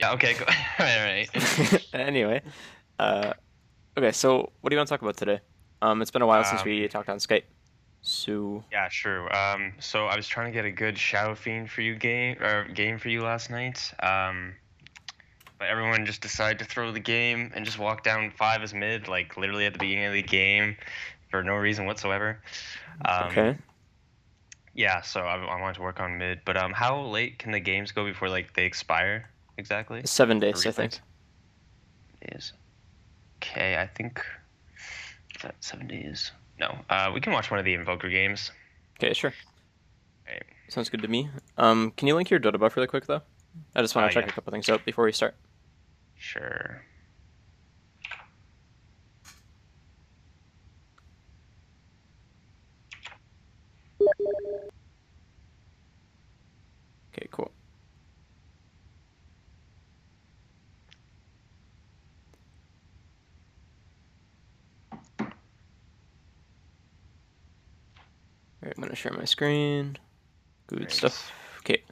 Yeah, okay, go. All right. Anyway, uh, okay, so what do you want to talk about today? It's been a while since we talked on Skype. So, Yeah, sure. So I was trying to get a good Shadow Fiend for you game for you last night. But everyone just decided to throw the game and just walk down five as mid, like literally at the beginning of the game, for no reason whatsoever. Um, okay, yeah, so I wanted to work on mid, but how late can the games go before like they expire exactly? 7 days, The I replays think. is okay. I think is that 7 days? No. We can watch one of the Invoker games. Okay, sure. Right. Sounds good to me. Can you link your Dota buff really quick, though? I just want to check Yeah, a couple things out before we start. sure. Okay, cool. All right, I'm gonna share my screen. Good Right. stuff. Okay,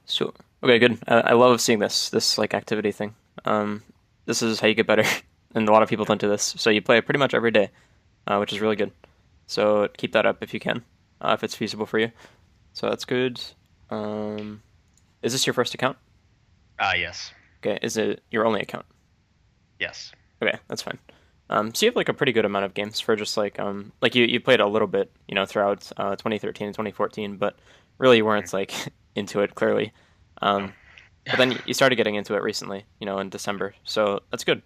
so okay, good. I love seeing this like activity thing. Um, this is how you get better, and a lot of people Yep. don't do this. So you play it pretty much every day, which is really good. So keep that up if you can, if it's feasible for you. So that's good. Um, is this your first account? Yes. Okay, is it your only account? Yes. Okay, that's fine. So you have like a pretty good amount of games for just like you played a little bit, throughout 2013 and 2014, but really you Mhm. weren't like into it clearly. No. Um, but then you started getting into it recently, in December. So that's good.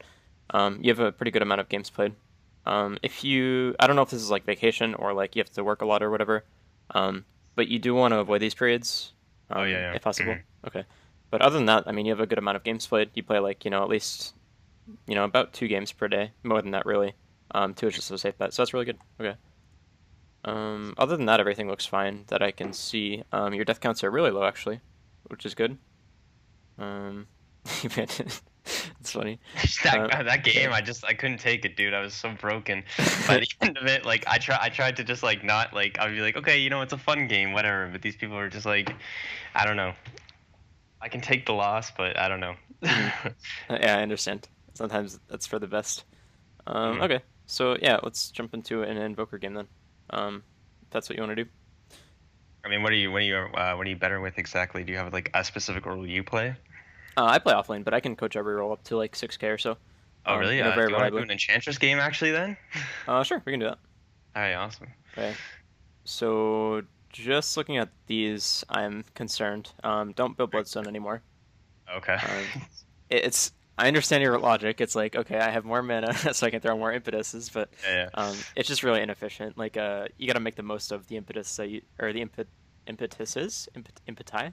You have a pretty good amount of games played. I don't know if this is like vacation or like you have to work a lot or whatever, but you do want to avoid these periods, Oh yeah, if yeah. possible. Okay. But other than that, I mean, you have a good amount of games played. You play like, at least, about 2 games per day. More than that, really. Two is just a safe bet. So that's really good. Okay. Other than that, everything looks fine that I can see. Your death counts are really low, actually, which is good. Um, it's funny. That Uh, that game, okay. I couldn't take it, dude. I was so broken. By the end of it, like I tried to just like not like I'd be like, okay, it's a fun game, whatever. But these people are just like, I don't know. I can take the loss, but I don't know. hmm Yeah, I understand. Sometimes that's for the best. Mhm. Okay. So yeah, let's jump into an Invoker game then. If that's what you want to do. I mean, what are you better with exactly? Do you have like a specific role you play? I play offlane, but I can coach every role up to like 6K or so. Oh, really? Very Do you want to do reliably. an Enchantress game actually then? Sure, we can do that. All right, awesome. Okay. So just looking at these, I'm concerned. Don't build Bloodstone anymore. Okay. Um, it's I understand your logic. It's like, okay, I have more mana, so I can throw more impetuses, but Yeah, it's just really inefficient. Like, you got to make the most of the impetus that or the impeti,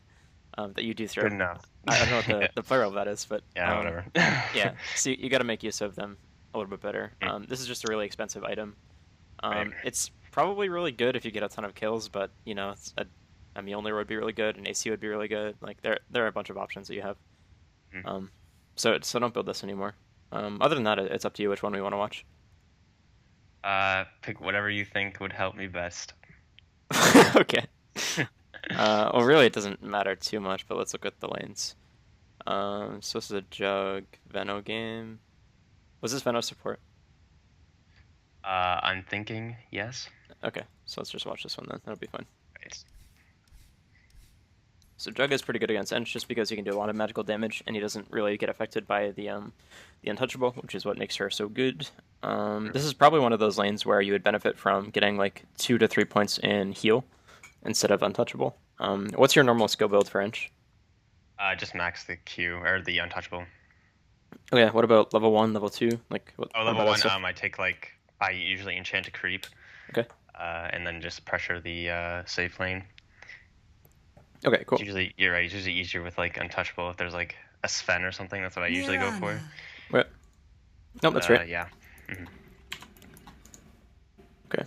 that you do good throw. enough. I don't know what Yeah, the plural of that is, but yeah, whatever. yeah. So you got to make use of them a little bit better. Mm, This is just a really expensive item. right. It's probably really good if you get a ton of kills, but a Mjolnir would be really good, an AC would be really good. Like there are a bunch of options that you have. Mm. So don't build this anymore. Other than that, it's up to you which one we want to watch. Pick whatever you think would help me best. Okay. Well, really, it doesn't matter too much, but let's look at the lanes. So this is a Jug Veno game. Was this Veno support? I'm thinking yes. Okay, so let's just watch this one then. That'll be fun. Right. So Jug is pretty good against Ench just because he can do a lot of magical damage and he doesn't really get affected by the untouchable, which is what makes her so good. Mm. This is probably one of those lanes where you would benefit from getting like 2 to 3 points in heal instead of untouchable. What's your normal skill build for Ench? Just max the Q or the untouchable. Okay, what about level one, level two? Like Oh, what level about that one. stuff? I usually enchant a creep, Okay. and then just pressure the safe lane. Okay, cool. You're right. It's usually easier with like untouchable if there's like a Sven or something. That's what I usually go for. Mirana. Right. Nope, But that's right. yeah. Mhm. Okay.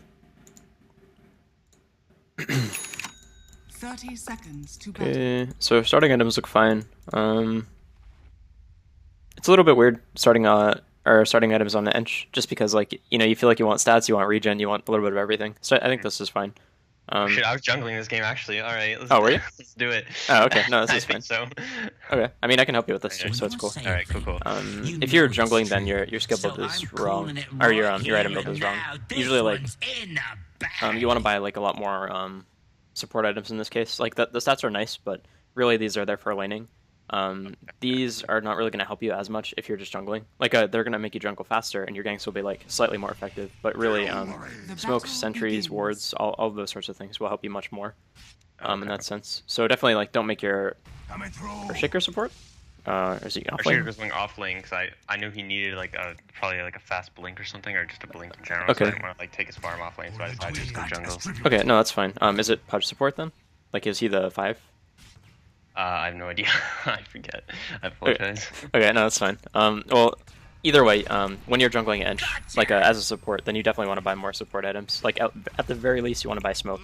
30 seconds to battle. Okay. So starting items look fine. It's a little bit weird starting or starting items on the Ench just because like you feel like you want stats, you want regen, you want a little bit of everything. So I think Mhm. this is fine. Shit, I was jungling this game actually. All right, Oh, were you? let's do it. Oh, okay. No, this I is fine. think so. Okay. I mean, I can help you with this Okay. too, so it's cool. All right, cool. If you're jungling, then your skill build is wrong, or your item build is wrong. Usually, like, you want to buy like a lot more support items in this case. Like the stats are nice, but really these are there for laning. These are not really going to help you as much if you're just jungling. Like they're going to make you jungle faster, and your ganks will be like slightly more effective. But really, smokes, sentries, wards, all of those sorts of things will help you much more. In that sense. So definitely like don't make your Shaker support. Or is he off lane? Shaker was going off lane because I knew he needed like probably like a fast blink or something, or just a blink in general. Okay. So I didn't want to like take his farm off lane, so I decided to just go jungle. Okay, no, that's fine. Is it Pudge support then? Like, is he the 5? I have no idea. I forget. I apologize. Okay, no, that's fine. Well, either way, when you're jungling Ench, like as a support, then you definitely want to buy more support items. Like at the very least, you want to buy smoke.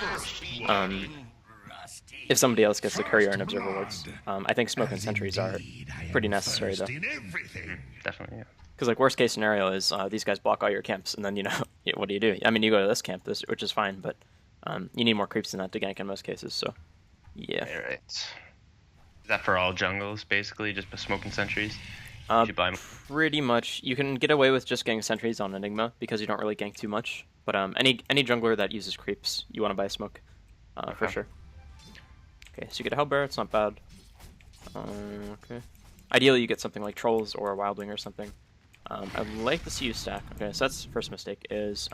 If somebody else gets the courier and observer wards, I think smoke and sentries are pretty necessary though. Definitely, yeah. Because like worst case scenario is these guys block all your camps, and then what do? I mean, you go to this camp, which is fine, but you need more creeps than that to gank in most cases. So, yeah. All right. Is that for all jungles basically, just smoke and sentries? Pretty much. You can get away with just getting sentries on Enigma because you don't really gank too much. But any jungler that uses creeps, you want to buy smoke, for sure. Okay, so you get a Hellbear, it's not bad. Okay. Ideally, you get something like Trolls or a Wildwing or something. I'd like to see you stack. Okay, so that's the first mistake, is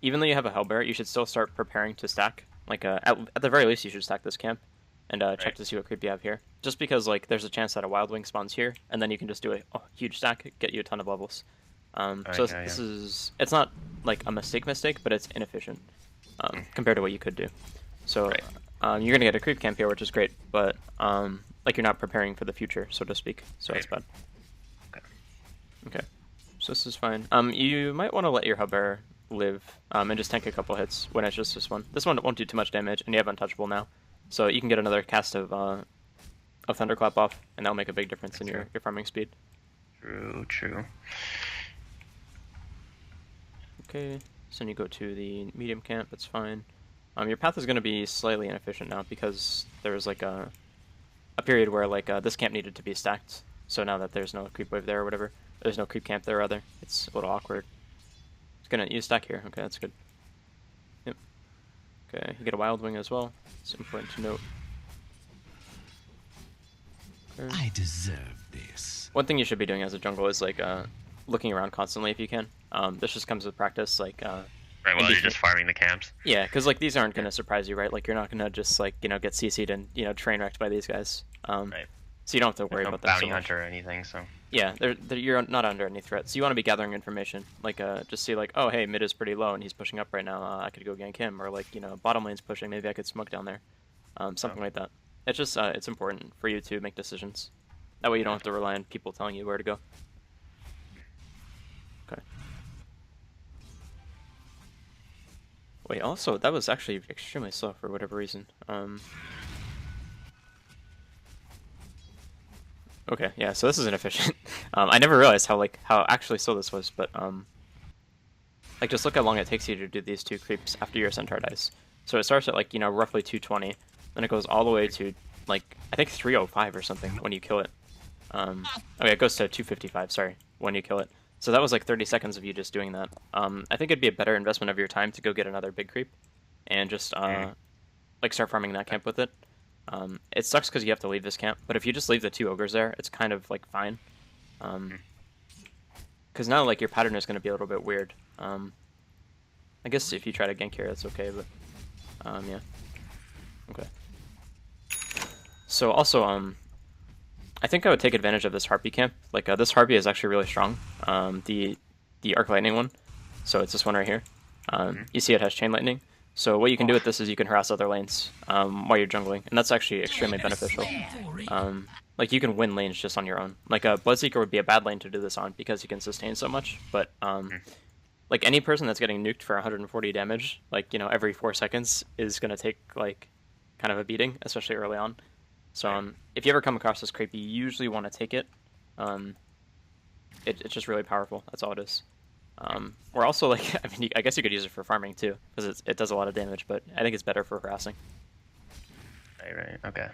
even though you have a Hellbear, you should still start preparing to stack. Like, at the very least, you should stack this camp and check to see what creep you have here. Just because, like, there's a chance that a Wildwing spawns here, and then you can just do a huge stack, get you a ton of levels. This is... It's not, like, a mistake, but it's inefficient compared to what you could do. So... you're gonna get a creep camp here, which is great, but like you're not preparing for the future, so to speak. So that's bad. Okay. So this is fine. You might want to let your Hellbear live and just tank a couple hits when it's just this one. This one won't do too much damage, and you have Untouchable now, so you can get another cast of Thunderclap off, and that'll make a big difference in your farming speed. True. Okay. So then you go to the medium camp. That's fine. Your path is going to be slightly inefficient now because there was like a period where like this camp needed to be stacked. So now that there's no creep wave there or whatever, there's no creep camp there rather, it's a little awkward. It's gonna use stack here. Okay, that's good. Yep. Okay, you get a Wildwing as well. It's important to note. Okay. I deserve this. One thing you should be doing as a jungle is like looking around constantly if you can. This just comes with practice. Like. Right, while you're just farming the camps. Yeah, because like these aren't gonna surprise you, right? Like you're not gonna just like get CC'd and train wrecked by these guys. Right. So you don't have to worry about them so bounty much. hunter or anything. So. Yeah, you're not under any threat. So you want to be gathering information, like just see like, oh hey, mid is pretty low and he's pushing up right now. I could go gank him, or like bottom lane's pushing. Maybe I could smoke down there, something like that. It's just it's important for you to make decisions. That way you don't have to rely on people telling you where to go. Okay. Wait, also, that was actually extremely slow for whatever reason. Okay, yeah, so this is inefficient. I never realized how actually slow this was, but like just look how long it takes you to do these two creeps after your centaur dies. So it starts at like roughly 220, then it goes all the way to like I think 305 or something when you kill it. Okay, it goes to 255. Sorry, when you kill it. So that was like 30 seconds of you just doing that. I think it'd be a better investment of your time to go get another big creep, and just like start farming that camp with it. It sucks because you have to leave this camp, but if you just leave the 2 ogres there, it's kind of like fine. Because now like your pattern is going to be a little bit weird. I guess if you try to gank here, that's okay, but yeah. Okay. So also I think I would take advantage of this Harpy camp. Like this Harpy is actually really strong. The Arc Lightning one. So it's this one right here. You see it has Chain Lightning. So what you can do with this is you can harass other lanes while you're jungling, and that's actually extremely beneficial. Like you can win lanes just on your own. Like Bloodseeker would be a bad lane to do this on because you can sustain so much. But like any person that's getting nuked for 140 damage, like every 4 seconds is gonna take like kind of a beating, especially early on. So if you ever come across this creep, you usually want to take it. It's just really powerful. That's all it is. Or also like, I mean, I guess you could use it for farming too, because it does a lot of damage. But I think it's better for harassing. Right. Okay.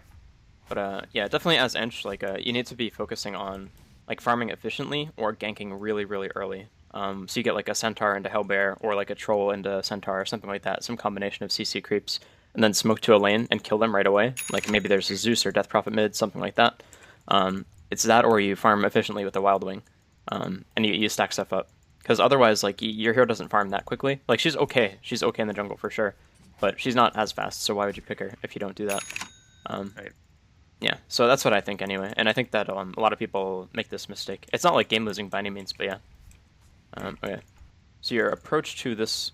But yeah, definitely as Ench, like you need to be focusing on like farming efficiently or ganking really, really early. So you get like a centaur into hellbear or like a troll into centaur or something like that, some combination of CC creeps, and then smoke to a lane and kill them right away. Like maybe there's a Zeus or Death Prophet mid, something like that. It's that, or you farm efficiently with the Wild Wing, and you stack stuff up. Because otherwise, like your hero doesn't farm that quickly. Like she's okay in the jungle for sure, but she's not as fast. So why would you pick her if you don't do that? Right. Yeah, so that's what I think anyway, and I think that a lot of people make this mistake. It's not like game losing by any means, but yeah. Okay, so your approach to this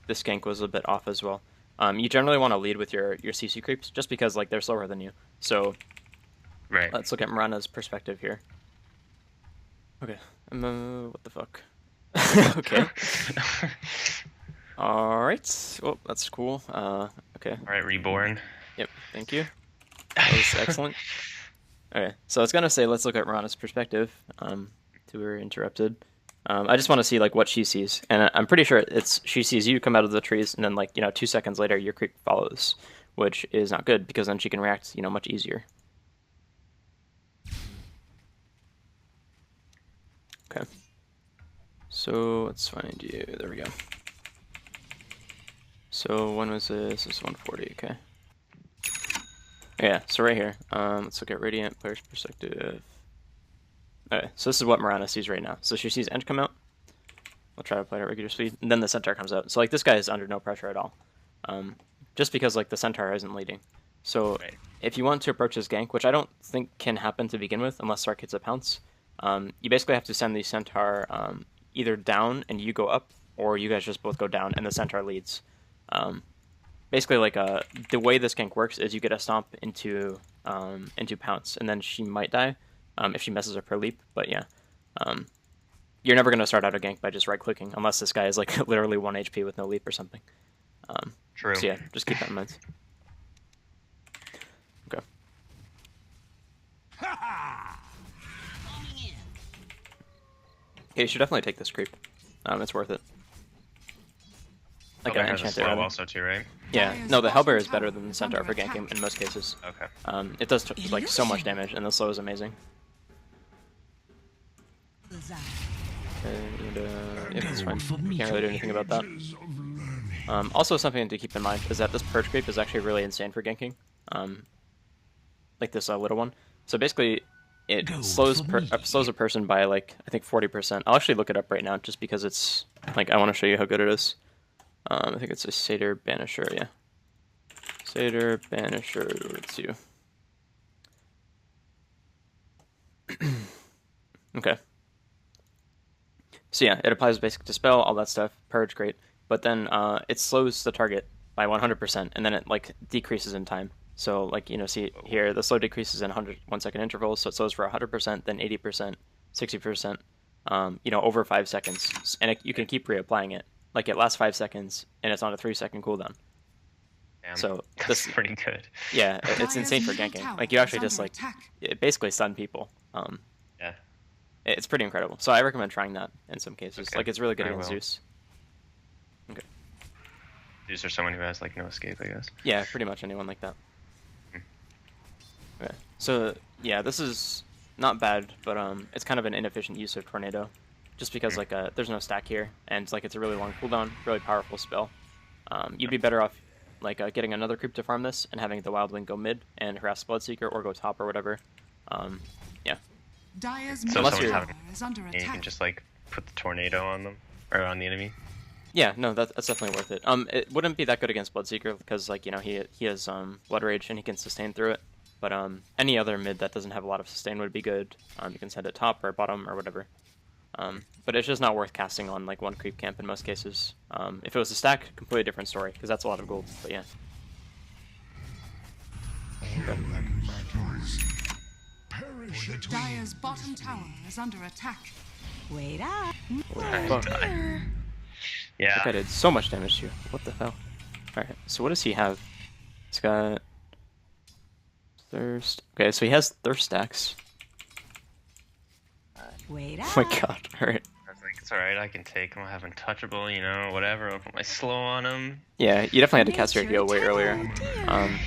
gank was a bit off as well. You generally want to lead with your CC creeps, just because like they're slower than you. So Right. let's look at Mirana's perspective here. Okay, what the fuck? Okay. All right. Well, that's cool. Okay. All right, reborn. Yep. Thank you. That was excellent. Okay, so I was gonna say let's look at Mirana's perspective. We were interrupted. I just want to see like what she sees, and I'm pretty sure she sees you come out of the trees, and then like 2 seconds later your creep follows, which is not good because then she can react much easier. Okay, so let's find you. There we go. So when was this? This is 140. Okay. Yeah, so right here, let's look at Radiant player's perspective. Okay, so this is what Mirana sees right now. So she sees Ench come out. We'll try to play it at regular speed, and then the centaur comes out. So like this guy is under no pressure at all, just because like the centaur isn't leading. So if you want to approach this gank, which I don't think can happen to begin with, unless Sark hits a pounce, you basically have to send the centaur either down and you go up, or you guys just both go down and the centaur leads. Basically, like the way this gank works is you get a stomp into pounce, and then she might die if she messes up her leap. But yeah, you're never gonna start out a gank by just right clicking unless this guy is like literally 1 HP with no leap or something. True. So yeah, just keep that in mind. Okay. Okay, you should definitely take this creep. It's worth it. Like Hellbear an has a enchanted slow also too, right? Yeah, no, the Hellbear is better than the Centaur for ganking in most cases. Okay. It does like so much damage, and the slow is amazing. Okay, and, yeah, that's fine. Can't really do anything about that. Also, something to keep in mind is that this Purge creep is actually really insane for ganking. Like this little one. So basically, it slows a person by like I think 40%. I'll actually look it up right now just because it's like I want to show you how good it is. I think it's a Satyr Banisher, yeah. Satyr Banisher, it's you. Okay. So yeah, it applies basic dispel, all that stuff, purge, great. But then it slows the target by 100%, and then it like decreases in time. So like see here, the slow decreases in 1 second intervals, so it slows for 100%, then 80%, 60%, over 5 seconds, and you can keep reapplying it. Like it lasts 5 seconds, and it's on a 3-second cooldown. Damn. So that's pretty good. Yeah, it's insane for ganking. Like you actually just like it basically stun people. Yeah. It's pretty incredible. So I recommend trying that in some cases. Okay. Like it's really good I against will. Zeus. Okay. Zeus or someone who has like no escape, I guess. Yeah, pretty much anyone like that. Okay. So yeah, this is not bad, but it's kind of an inefficient use of Tornado, just because like there's no stack here, and like it's a really long cooldown, really powerful spell. You'd be better off like getting another creep to farm this and having the Wild Wing go mid and harass Bloodseeker or go top or whatever. Yeah. So Unless someone's you're having you can just like put the tornado on them or on the enemy. Yeah, no, that's definitely worth it. It wouldn't be that good against Bloodseeker because like he has Blood Rage and he can sustain through it. But any other mid that doesn't have a lot of sustain would be good. You can send it top or bottom or whatever. But it's just not worth casting on like one creep camp in most cases. If it was a stack, completely different story because that's a lot of gold. But yeah. Dire's bottom tower is under attack. Wait up. Fuck. Yeah. That guy did so much damage to you. What the hell? Alright, so what does he have? He's got Thirst. Okay, so he has Thirst stacks. Wait Oh up. my god, alright. That's like It's alright, I can take him. I have untouchable, you know, whatever. I'll put my slow on him. Yeah, you definitely had to cast your heal way earlier. Yeah.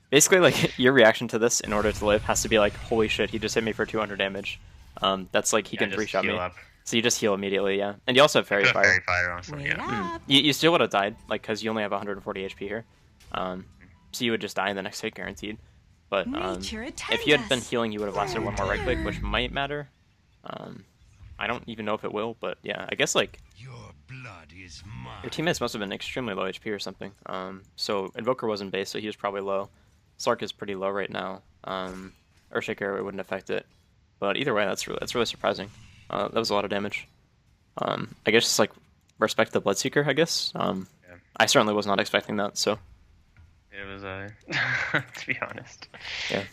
Basically, like, your reaction to this in order to live has to be like, holy shit, he just hit me for 200 damage. That's like, he can just three-shot me. heal up. So you just heal immediately, yeah. And you also have Fairy Fire. Fairy Fire also, Wait yeah. up. You still would have died, like, because you only have 140 HP here. So you would just die in the next hit, guaranteed. But Nature if you had been attends us. healing, you would have lasted one more right click, which might matter. I don't even know if it will, but yeah, I guess, like, Your blood is mine. your teammates must have been extremely low HP or something. So Invoker wasn't base, so he was probably low. Sark is pretty low right now. Earthshaker, it wouldn't affect it. But either way, that's really surprising. That was a lot of damage. I guess just like respect the Bloodseeker, I guess. Yeah. I certainly was not expecting that, so It was, to be honest. yeah.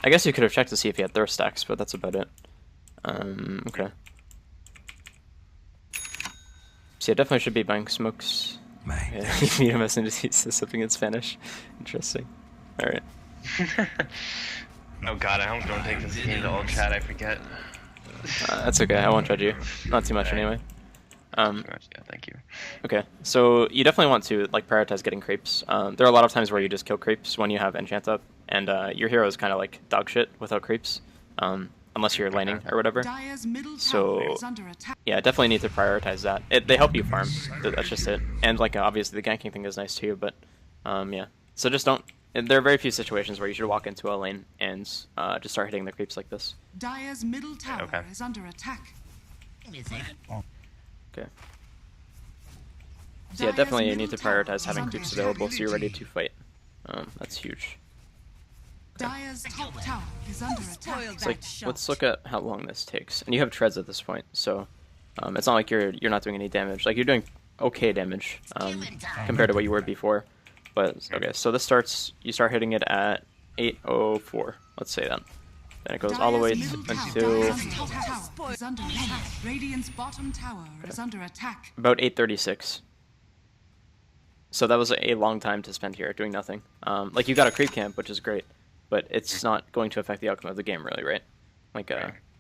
I guess you could have checked to see if he had thirst stacks, but that's about it. Okay. So yeah, definitely should be buying smokes. Yeah, you meet him as he says something in Spanish. Interesting. Alright. Oh god, I hope don't take this game to all chat, I forget. That's okay, I won't judge you. Not too much anyway. Yeah, thank you. Okay, so you definitely want to like prioritize getting creeps. There are a lot of times where you just kill creeps when you have enchant up, and your hero is kind of like dog shit without creeps, unless you're laning or whatever. Dire's middle So tower is under attack. yeah, definitely need to prioritize that. They help you farm. That's just it. And like obviously the ganking thing is nice too, but yeah. So just don't. There are very few situations where you should walk into a lane and just start hitting the creeps like this. Dire's middle tower Okay. is under attack. Okay. So yeah, definitely you need to prioritize having creeps available so you're ready to fight. That's huge. Dire's top tower is under attack. It's like, let's look at how long this takes. And you have treads at this point, so it's not like you're not doing any damage. Like, you're doing okay damage compared to what you were before. But, okay, so this starts, you start hitting it at 8:04, let's say that. Then it goes all the way Dire's middle tower until is under attack. Radiant's bottom tower is under attack. about 8:36. So that was a long time to spend here doing nothing. Like, you got a creep camp, which is great, but it's not going to affect the outcome of the game, really, right? Like,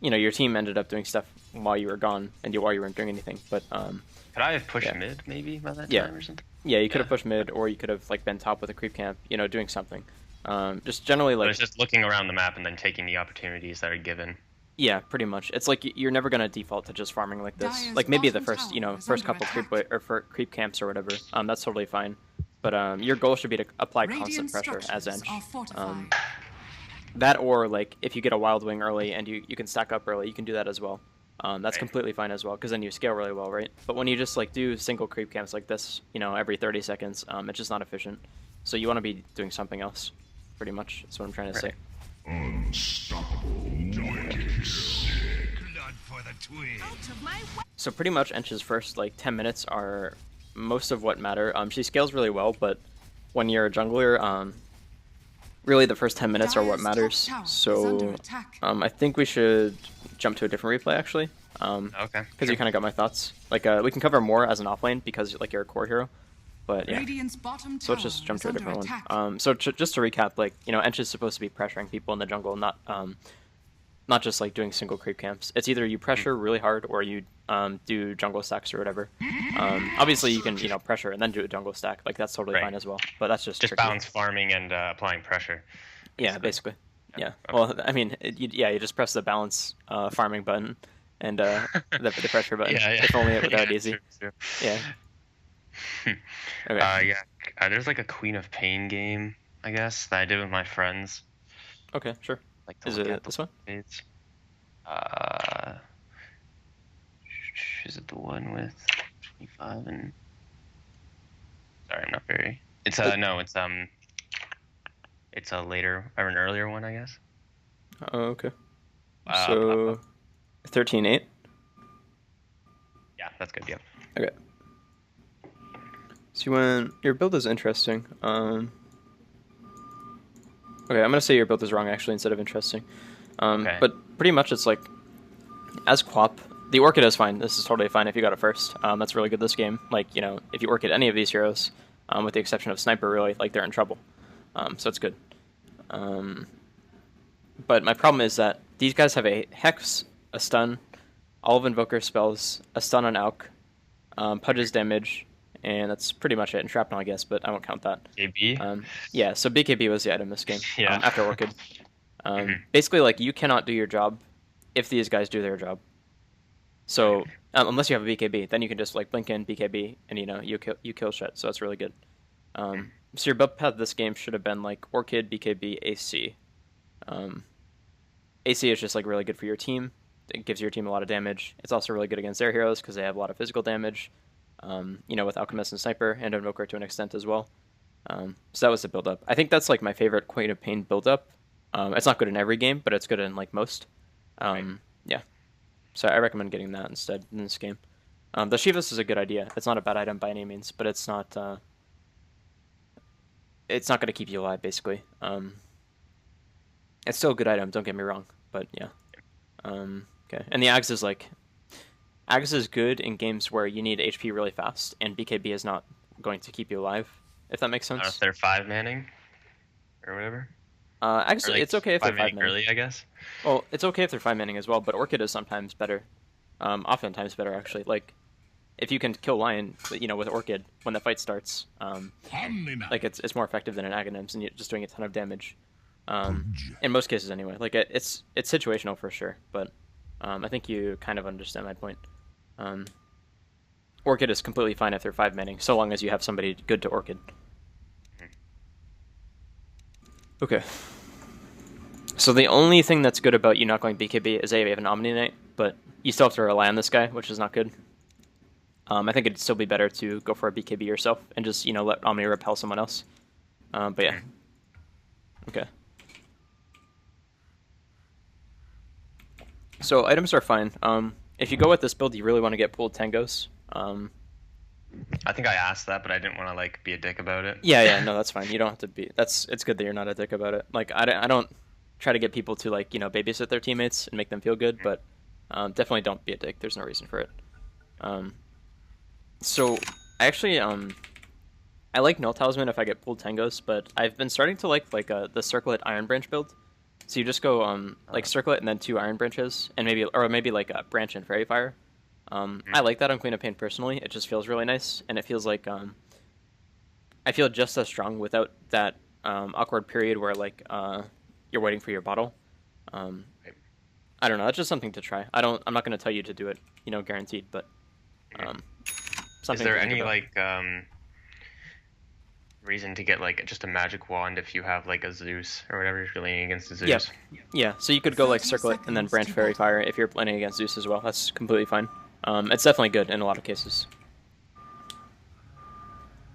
you know, your team ended up doing stuff while you were gone, and while you weren't doing anything, but, Could I have pushed mid, maybe, by that Yeah. time or something? yeah, you could have pushed mid, or you could have, like, been top with a creep camp, you know, doing something. Just generally, But like, it's just looking around the map and then taking the opportunities that are given. yeah, pretty much. It's like you're never gonna default to just farming like this. Dire's Like maybe the bottom first, tower is first under couple creep attack. or for creep camps or whatever. That's totally fine. But your goal should be to apply constant Radiant pressure as structures Ench. are fortified. That or like if you get a wild wing early and you can stack up early, you can do that as well. That's Right. completely fine as well because then you scale really well, right? But when you just like do single creep camps like this, you know, every 30 seconds, it's just not efficient. So you want to be doing something else, pretty much. That's what I'm trying to say. Blood for the twin. So pretty much Ench's first like 10 minutes are most of what matter. She scales really well, but when you're a jungler, really the first 10 minutes are what Dire's matters. top tower is So under attack. I think we should jump to a different replay actually. Okay. Because you kind of got my thoughts. Like we can cover more as an offlane because like you're a core hero. But yeah. Radiant's bottom So tower let's just jump is to a under different attack. one. So just to recap, like you know, Ench is supposed to be pressuring people in the jungle, not just like doing single creep camps. It's either you pressure really hard or you do jungle stacks or whatever. Obviously you can pressure and then do a jungle stack. Like that's totally Right. fine as well. But that's just tricky. balance farming and applying pressure. Yeah, basically. Yeah. Okay. Well, I mean, you just press the balance farming button and the pressure button. If only it were that easy. True. Yeah. Okay. There's like a Queen of Pain game, I guess, that I did with my friends. Okay. Sure. Like to Is look it at the this one? page. Is it the one with 25 and? Sorry, I'm not very. It's no, it's a later or an earlier one, I guess. Oh, okay. Uh, So 13-8. Yeah, that's good. Yeah. Okay. So your build is interesting. Okay, I'm gonna say your build is wrong actually instead of interesting. Okay. But pretty much it's like as Quap, the Orchid is fine. This is totally fine if you got it first. That's really good this game. Like if you Orchid any of these heroes, with the exception of Sniper, really like they're in trouble. So it's good. But my problem is that these guys have a Hex, a Stun, all of Invoker spells, a stun on Alk, Pudge's damage, and that's pretty much it. And Shrapnel, I guess, but I won't count that. AB. Yeah, so BKB was the item this game. Yeah. After Orchid. Basically, like, you cannot do your job if these guys do their job. So unless you have a BKB, then you can just like blink in BKB, and you kill shit. So that's really good. So your build path this game should have been like Orchid, BKB, AC. AC is just like really good for your team. It gives your team a lot of damage. It's also really good against their heroes because they have a lot of physical damage. With Alchemist and Sniper and Invoker to an extent as well. So that was the build up. I think that's like my favorite Queen of Pain build up. It's not good in every game, but it's good in like most. Yeah. So I recommend getting that instead in this game. The Shivas is a good idea. It's not a bad item by any means, but it's not going to keep you alive, basically. It's still a good item, don't get me wrong, but yeah. Okay. And the Axe is like... Axe is good in games where you need HP really fast, and BKB is not going to keep you alive, if that makes sense. If they're 5-manning or whatever. Actually, like it's okay if they're 5-manning 5-manning. early, I guess. Well, it's okay if they're 5-manning as well, but Orchid is sometimes better. Oftentimes better, actually. Like, if you can kill Lion, with Orchid when the fight starts, like it's more effective than an Aghanims, and you're just doing a ton of damage. In most cases, anyway. Like it's situational for sure, but I think you kind of understand my point. Orchid is completely fine if they're 5-manning, so long as you have somebody good to Orchid. Okay. So the only thing that's good about you not going BKB is you have an Omni Knight, but you still have to rely on this guy, which is not good. I think it'd still be better to go for a BKB yourself and just, let Omni repel someone else. But yeah. Okay. So items are fine. If you go with this build, you really want to get pooled Tangos. I think I asked that, but I didn't want to like be a dick about it. Yeah, no, that's fine. You don't have to be. It's good that you're not a dick about it. Like I don't try to get people to like babysit their teammates and make them feel good, but definitely don't be a dick. There's no reason for it. So I actually I like Null Talisman if I get pooled Tangos, but I've been starting to like the Circlet Iron Branch build. So you just go like Circlet and then 2 Iron Branches, and maybe like a Branch and Fairy Fire. I like that on Queen of Pain personally. It just feels really nice, and it feels like I feel just as strong without that awkward period where like you're waiting for your bottle. I don't know. That's just something to try. I'm not going to tell you to do it, guaranteed. But is there any like reason to get like just a magic wand if you have like a Zeus or whatever if you're leaning against a Zeus? Yeah. So you could go like Circlet and then Branch Fairy Fire if you're planning against Zeus as well. That's completely fine. It's definitely good in a lot of cases.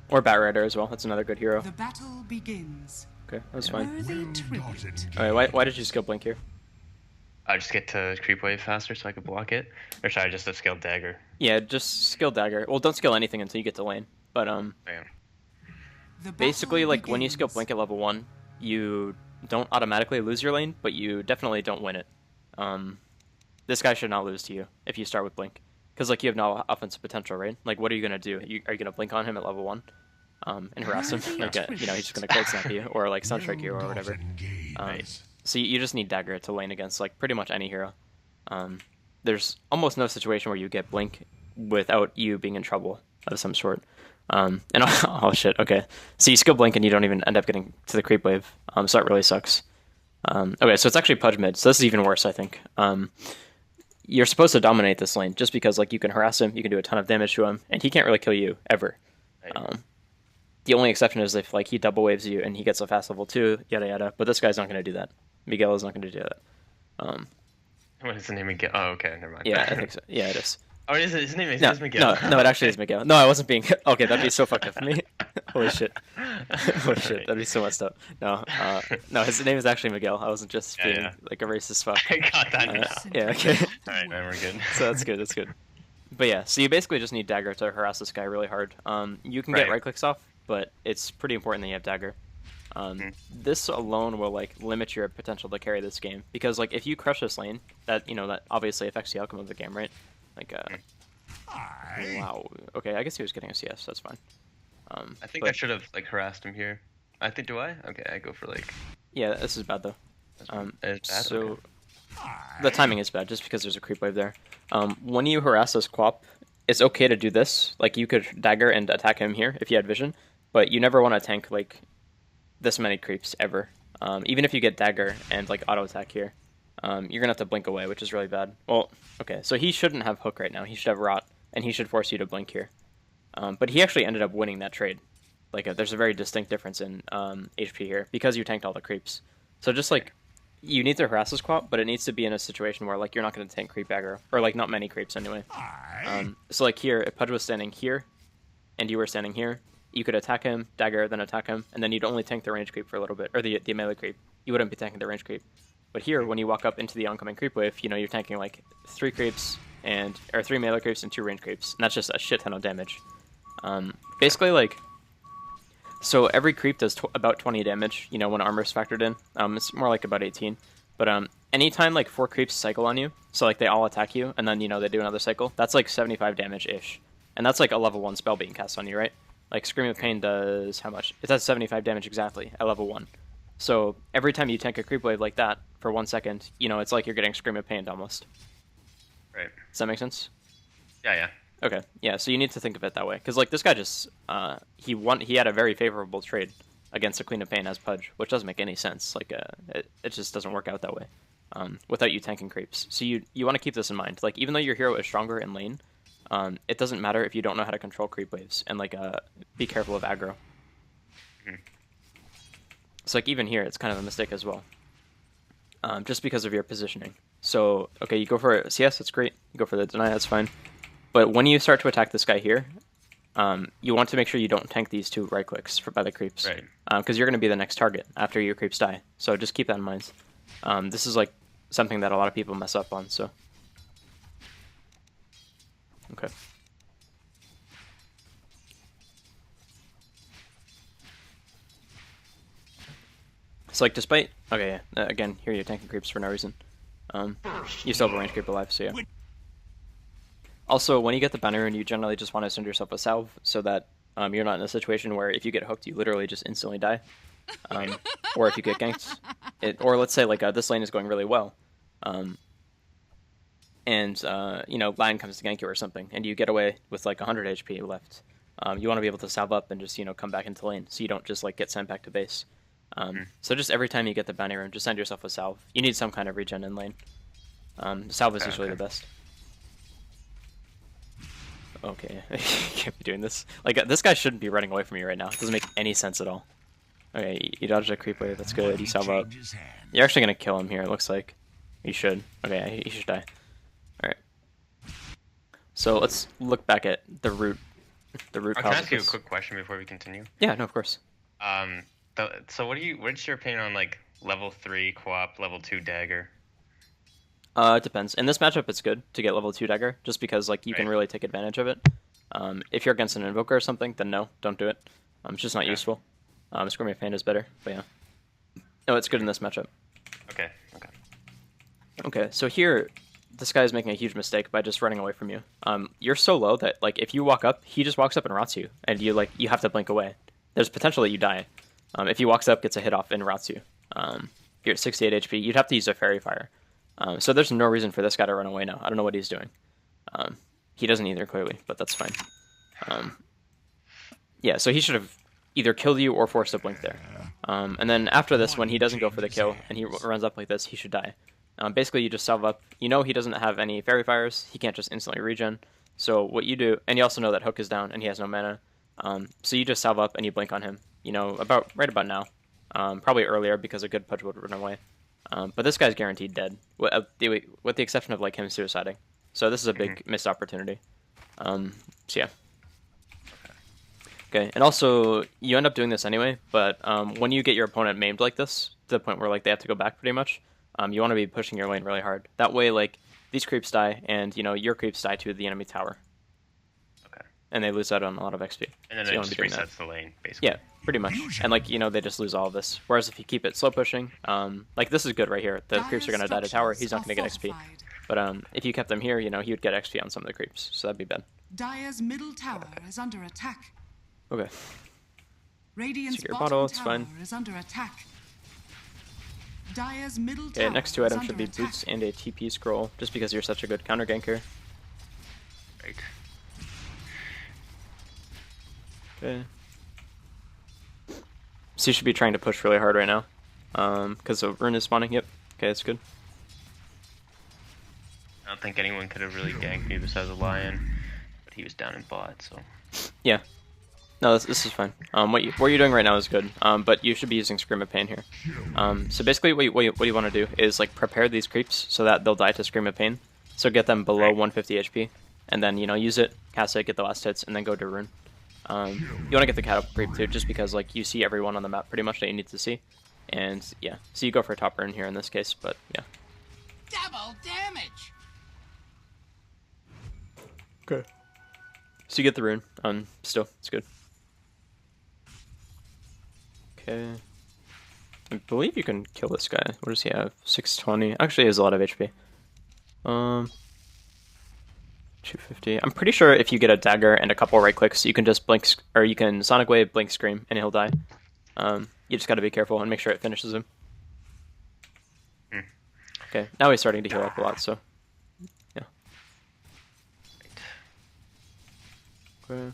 Or Bat Rider as well. That's another good hero. The battle begins. Okay, that's fine. Worthy tribute. Alright, why did you skill Blink here? I just get to creep wave faster so I could block it, or should I just have skilled dagger? Yeah, just skill Dagger. Well, don't skill anything until you get to lane. But Damn. The basically, battle like when you skill begins. Blink at level 1, you don't automatically lose your lane, but you definitely don't win it. This guy should not lose to you if you start with Blink. Because like you have no offensive potential, right? Like what are you gonna do? Are you gonna Blink on him at level 1? And harass him? Like he's just gonna cold snap you or like Sunstrike you or whatever. So you just need Dagger to lane against like pretty much any hero. There's almost no situation where you get Blink without you being in trouble of some sort. And oh shit, okay. So you skill Blink and you don't even end up getting to the creep wave. So that really sucks. Okay, so it's actually Pudge mid, so this is even worse, I think. You're supposed to dominate this lane just because like you can harass him, you can do a ton of damage to him, and he can't really kill you ever. The only exception is if like he double waves you and he gets a fast level 2, yada yada. But this guy's not going to do that. Miguel is not going to do that. What is the name again? Oh, okay, never mind. Yeah, I think so. Yeah, it is. Oh, his name is No, Miguel. no, it actually is Miguel. No, I wasn't being. Okay, that'd be so fucked up for me. Holy shit. Holy shit, that'd be so messed up. No, his name is actually Miguel. I wasn't just being like a racist fuck. I got that now. Yeah, okay. Alright, then we're good. So that's good. That's good. But yeah, so you basically just need Dagger to harass this guy really hard. You can get right clicks off, but it's pretty important that you have Dagger. This alone will like limit your potential to carry this game because like if you crush this lane, that obviously affects the outcome of the game, right? Like wow. Okay, I guess he was getting a CS. That's fine. I think I should have like harassed him here. Do I? Okay, I go for like. Yeah, this is bad though. It's bad? So Okay. the timing is bad just because there's a creep wave there. When you harass this Quap, it's okay to do this. Like, you could dagger and attack him here if you had vision, but you never want to tank, like, this many creeps ever. Even if you get dagger and, like, auto attack here, you're gonna have to blink away, which is really bad. Well, okay, so he shouldn't have hook right now. He should have rot, and he should force you to blink here. But he actually ended up winning that trade. Like, there's a very distinct difference in HP here because you tanked all the creeps. So just, like, you need to harass this Quap, but it needs to be in a situation where, like, you're not going to tank creep aggro. Or, like, not many creeps anyway. So, like, here, if Pudge was standing here, and you were standing here, you could attack him, dagger, then attack him, and then you'd only tank the range creep for a little bit, or the melee creep. You wouldn't be tanking the range creep. But here, when you walk up into the oncoming creep wave, you know, you're tanking, like, 3 creeps, or 3 melee creeps and 2 range creeps. And that's just a shit ton of damage. Basically, like, so every creep does about 20 damage, you know, when armor's factored in. It's more like about 18. But anytime, like, 4 creeps cycle on you, so, like, they all attack you, and then, you know, they do another cycle, that's, like, 75 damage-ish. And that's, like, a level 1 spell being cast on you, right? Like, Scream of Pain does how much? It does 75 damage exactly at level 1. So every time you tank a creep wave like that for 1 second, you know, it's like you're getting Scream of Pain almost. Right. Does that make sense? Yeah. Okay, yeah, so you need to think of it that way. Because, like, this guy just, he had a very favorable trade against the Queen of Pain as Pudge, which doesn't make any sense. Like, it just doesn't work out that way without you tanking creeps. So you want to keep this in mind. Like, even though your hero is stronger in lane, it doesn't matter if you don't know how to control creep waves. And, like, be careful of aggro. Mm-hmm. So, like, even here, it's kind of a mistake as well. Just because of your positioning. So, okay, you go for CS, that's great. You go for the deny, that's fine. But when you start to attack this guy here, you want to make sure you don't tank these 2 right clicks by the creeps. Right. Because you're going to be the next target after your creeps die. So just keep that in mind. This is, like, something that a lot of people mess up on, so. Okay. So, like, despite... Okay, yeah. Again, here you're tanking creeps for no reason. You still have a range creep alive, so yeah. Also, when you get the banner, and you generally just want to send yourself a salve so that you're not in a situation where if you get hooked, you literally just instantly die. Or if you get ganked. Or let's say, like, this lane is going really well. And, you know, Lion comes to gank you or something, and you get away with, like, 100 HP left. You want to be able to salve up and just, you know, come back into lane, so you don't just, like, get sent back to base. So just every time you get the banner room, just send yourself a salve. You need some kind of regen in lane. Salve is usually the best. Okay, I can't be doing this. Like, this guy shouldn't be running away from you right now. It doesn't make any sense at all. Okay, you dodged a creep wave, that's good. You salve up. You're actually gonna kill him here, it looks like. You should. Okay, he should die. Alright. So let's look back at the root cause. Can I ask you a quick question before we continue? Yeah, no, of course. So what's your opinion on, like, level 3 co-op, level 2 dagger? It depends. In this matchup, it's good to get level 2 dagger, just because, like, you can really take advantage of it. If you're against an Invoker or something, then no, don't do it. It's just not useful. Scream of Pain is better, but yeah. No, it's good in this matchup. Okay. Okay, so here, this guy is making a huge mistake by just running away from you. You're so low that, like, if you walk up, he just walks up and rots you, and you have to blink away. There's potential that you die. If he walks up, gets a hit off, and rots you. You're at 68 HP, you'd have to use a Fairy Fire. So there's no reason for this guy to run away now. I don't know what he's doing. He doesn't either, clearly, but that's fine. Yeah, so he should have either killed you or forced a blink there. And then after this, when he doesn't go for the kill, and he runs up like this, he should die. Basically, you just salve up. You know he doesn't have any Fairy Fires. He can't just instantly regen. So what you do, and you also know that Hook is down, and he has no mana. So you just salve up, and you blink on him. You know, right about now. Probably earlier, because a good Pudge would run away. But this guy's guaranteed dead, with the exception of, like, him suiciding. So this is a big missed opportunity. So yeah. Okay, and also, you end up doing this anyway, but when you get your opponent maimed like this, to the point where, like, they have to go back pretty much, you want to be pushing your lane really hard. That way, like, these creeps die, and, you know, your creeps die to the enemy tower. Okay. And they lose out on a lot of XP. And then so it just resets the lane, basically. Yeah, pretty much. And, like, you know, they just lose all of this. Whereas if you keep it slow pushing, like, this is good right here. The creeps are going to die to tower. He's not going to get XP. But if you kept them here, you know, he would get XP on some of the creeps. So that'd be bad. Dire's middle tower is under attack. Okay. Radiant's Secure bottom bottle, it's tower fine. is under attack. Dire's middle Okay, tower next two is items should under be attack. boots and a TP scroll, just because you're such a good counter ganker. Right. Okay. So you should be trying to push really hard right now. Because the rune is spawning. Yep. Okay, that's good. I don't think anyone could have really ganked me besides the lion, but he was down in bot, so. Yeah. No, this is fine. What you're doing right now is good. But you should be using Scream of Pain here. So basically, what you want to do is like prepare these creeps so that they'll die to Scream of Pain. So get them below 150 HP, and then use it, cast it, get the last hits, and then go to rune. You want to get the cat up creep too, just because like you see everyone on the map pretty much that you need to see, and yeah. So you go for a top rune here in this case, but yeah. Double damage. Okay. So you get the rune. Still, it's good. Okay. I believe you can kill this guy. What does he have? 620. Actually, he has a lot of HP. 250. I'm pretty sure if you get a dagger and a couple right clicks, you can just blink, or you can Sonic Wave, blink, scream, and he'll die. You just gotta be careful and make sure it finishes him. Okay, now he's starting to heal up a lot, so yeah. Okay.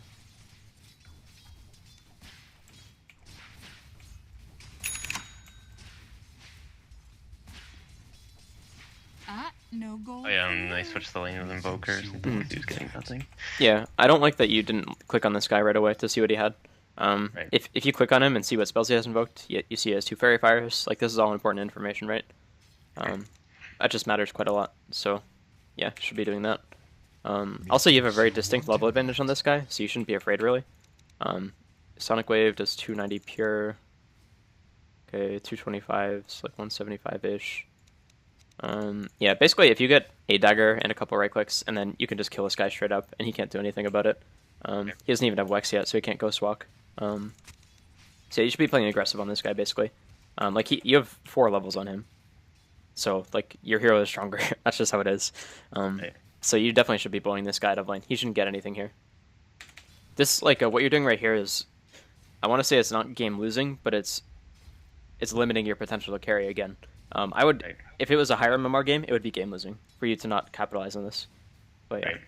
No gold. Oh yeah, and I switched the lane with Invokers. He was getting nothing. Yeah, I don't like that you didn't click on this guy right away to see what he had. Right. If you click on him and see what spells he has invoked, you see he has 2 Fairy Fires. Like, this is all important information, right? That just matters quite a lot. So, yeah, should be doing that. Also, you have a very distinct level advantage on this guy, so you shouldn't be afraid, really. Sonic Wave does 290 pure. Okay, 225, so like 175-ish. Yeah, basically, if you get a dagger and a couple right clicks, and then you can just kill this guy straight up, and he can't do anything about it. He doesn't even have Wex yet, so he can't Ghost Walk. So yeah, you should be playing aggressive on this guy, basically. Like, you have 4 levels on him. So, like, your hero is stronger. That's just how it is. So you definitely should be blowing this guy out of lane. He shouldn't get anything here. This, like, what you're doing right here is... I want to say it's not game losing, but it's limiting your potential to carry again. I would... If it was a higher MMR game, it would be game losing for you to not capitalize on this. But yeah. Right.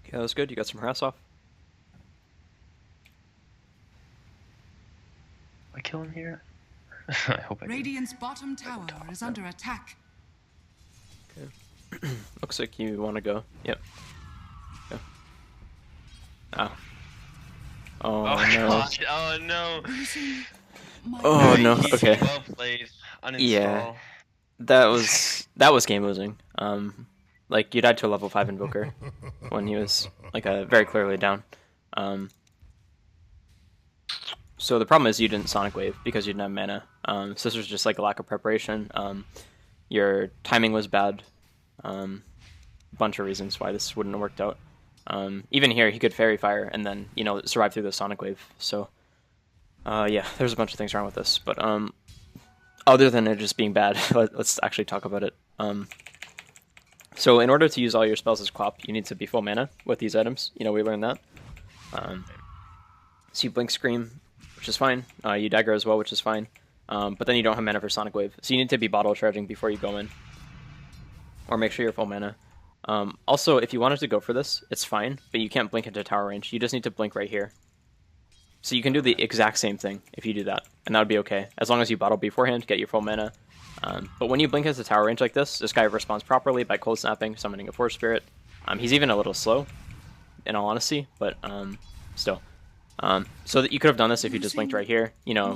Okay, that was good. You got some harass off. I kill him here? I hope I do. Radiant's bottom tower is under attack. Okay. Looks like you want to go. Yep. Go. Oh. Oh, no. God. Oh no. Oh no. Okay. Well played. Uninstall. Yeah. That was game losing. Like, you died to a level 5 Invoker when he was like very clearly down. So the problem is you didn't Sonic Wave because you didn't have mana. So this was just like a lack of preparation. Your timing was bad. Bunch of reasons why this wouldn't have worked out. Even here, he could Fairy Fire and then, survive through the Sonic Wave. So, yeah, there's a bunch of things wrong with this. But other than it just being bad, let's actually talk about it. So in order to use all your spells as Quap, you need to be full mana with these items. We learned that. So you Blink Scream, which is fine. You Dagger as well, which is fine. But then you don't have mana for Sonic Wave. So you need to be bottle charging before you go in. Or make sure you're full mana. Also, if you wanted to go for this, it's fine, but you can't blink into tower range. You just need to blink right here. So you can do the exact same thing if you do that, and that would be okay, as long as you bottle beforehand, get your full mana. But when you blink into tower range like this guy responds properly by cold snapping, summoning a Force Spirit. He's even a little slow, in all honesty, but still. So that you could have done this if you just blinked right here,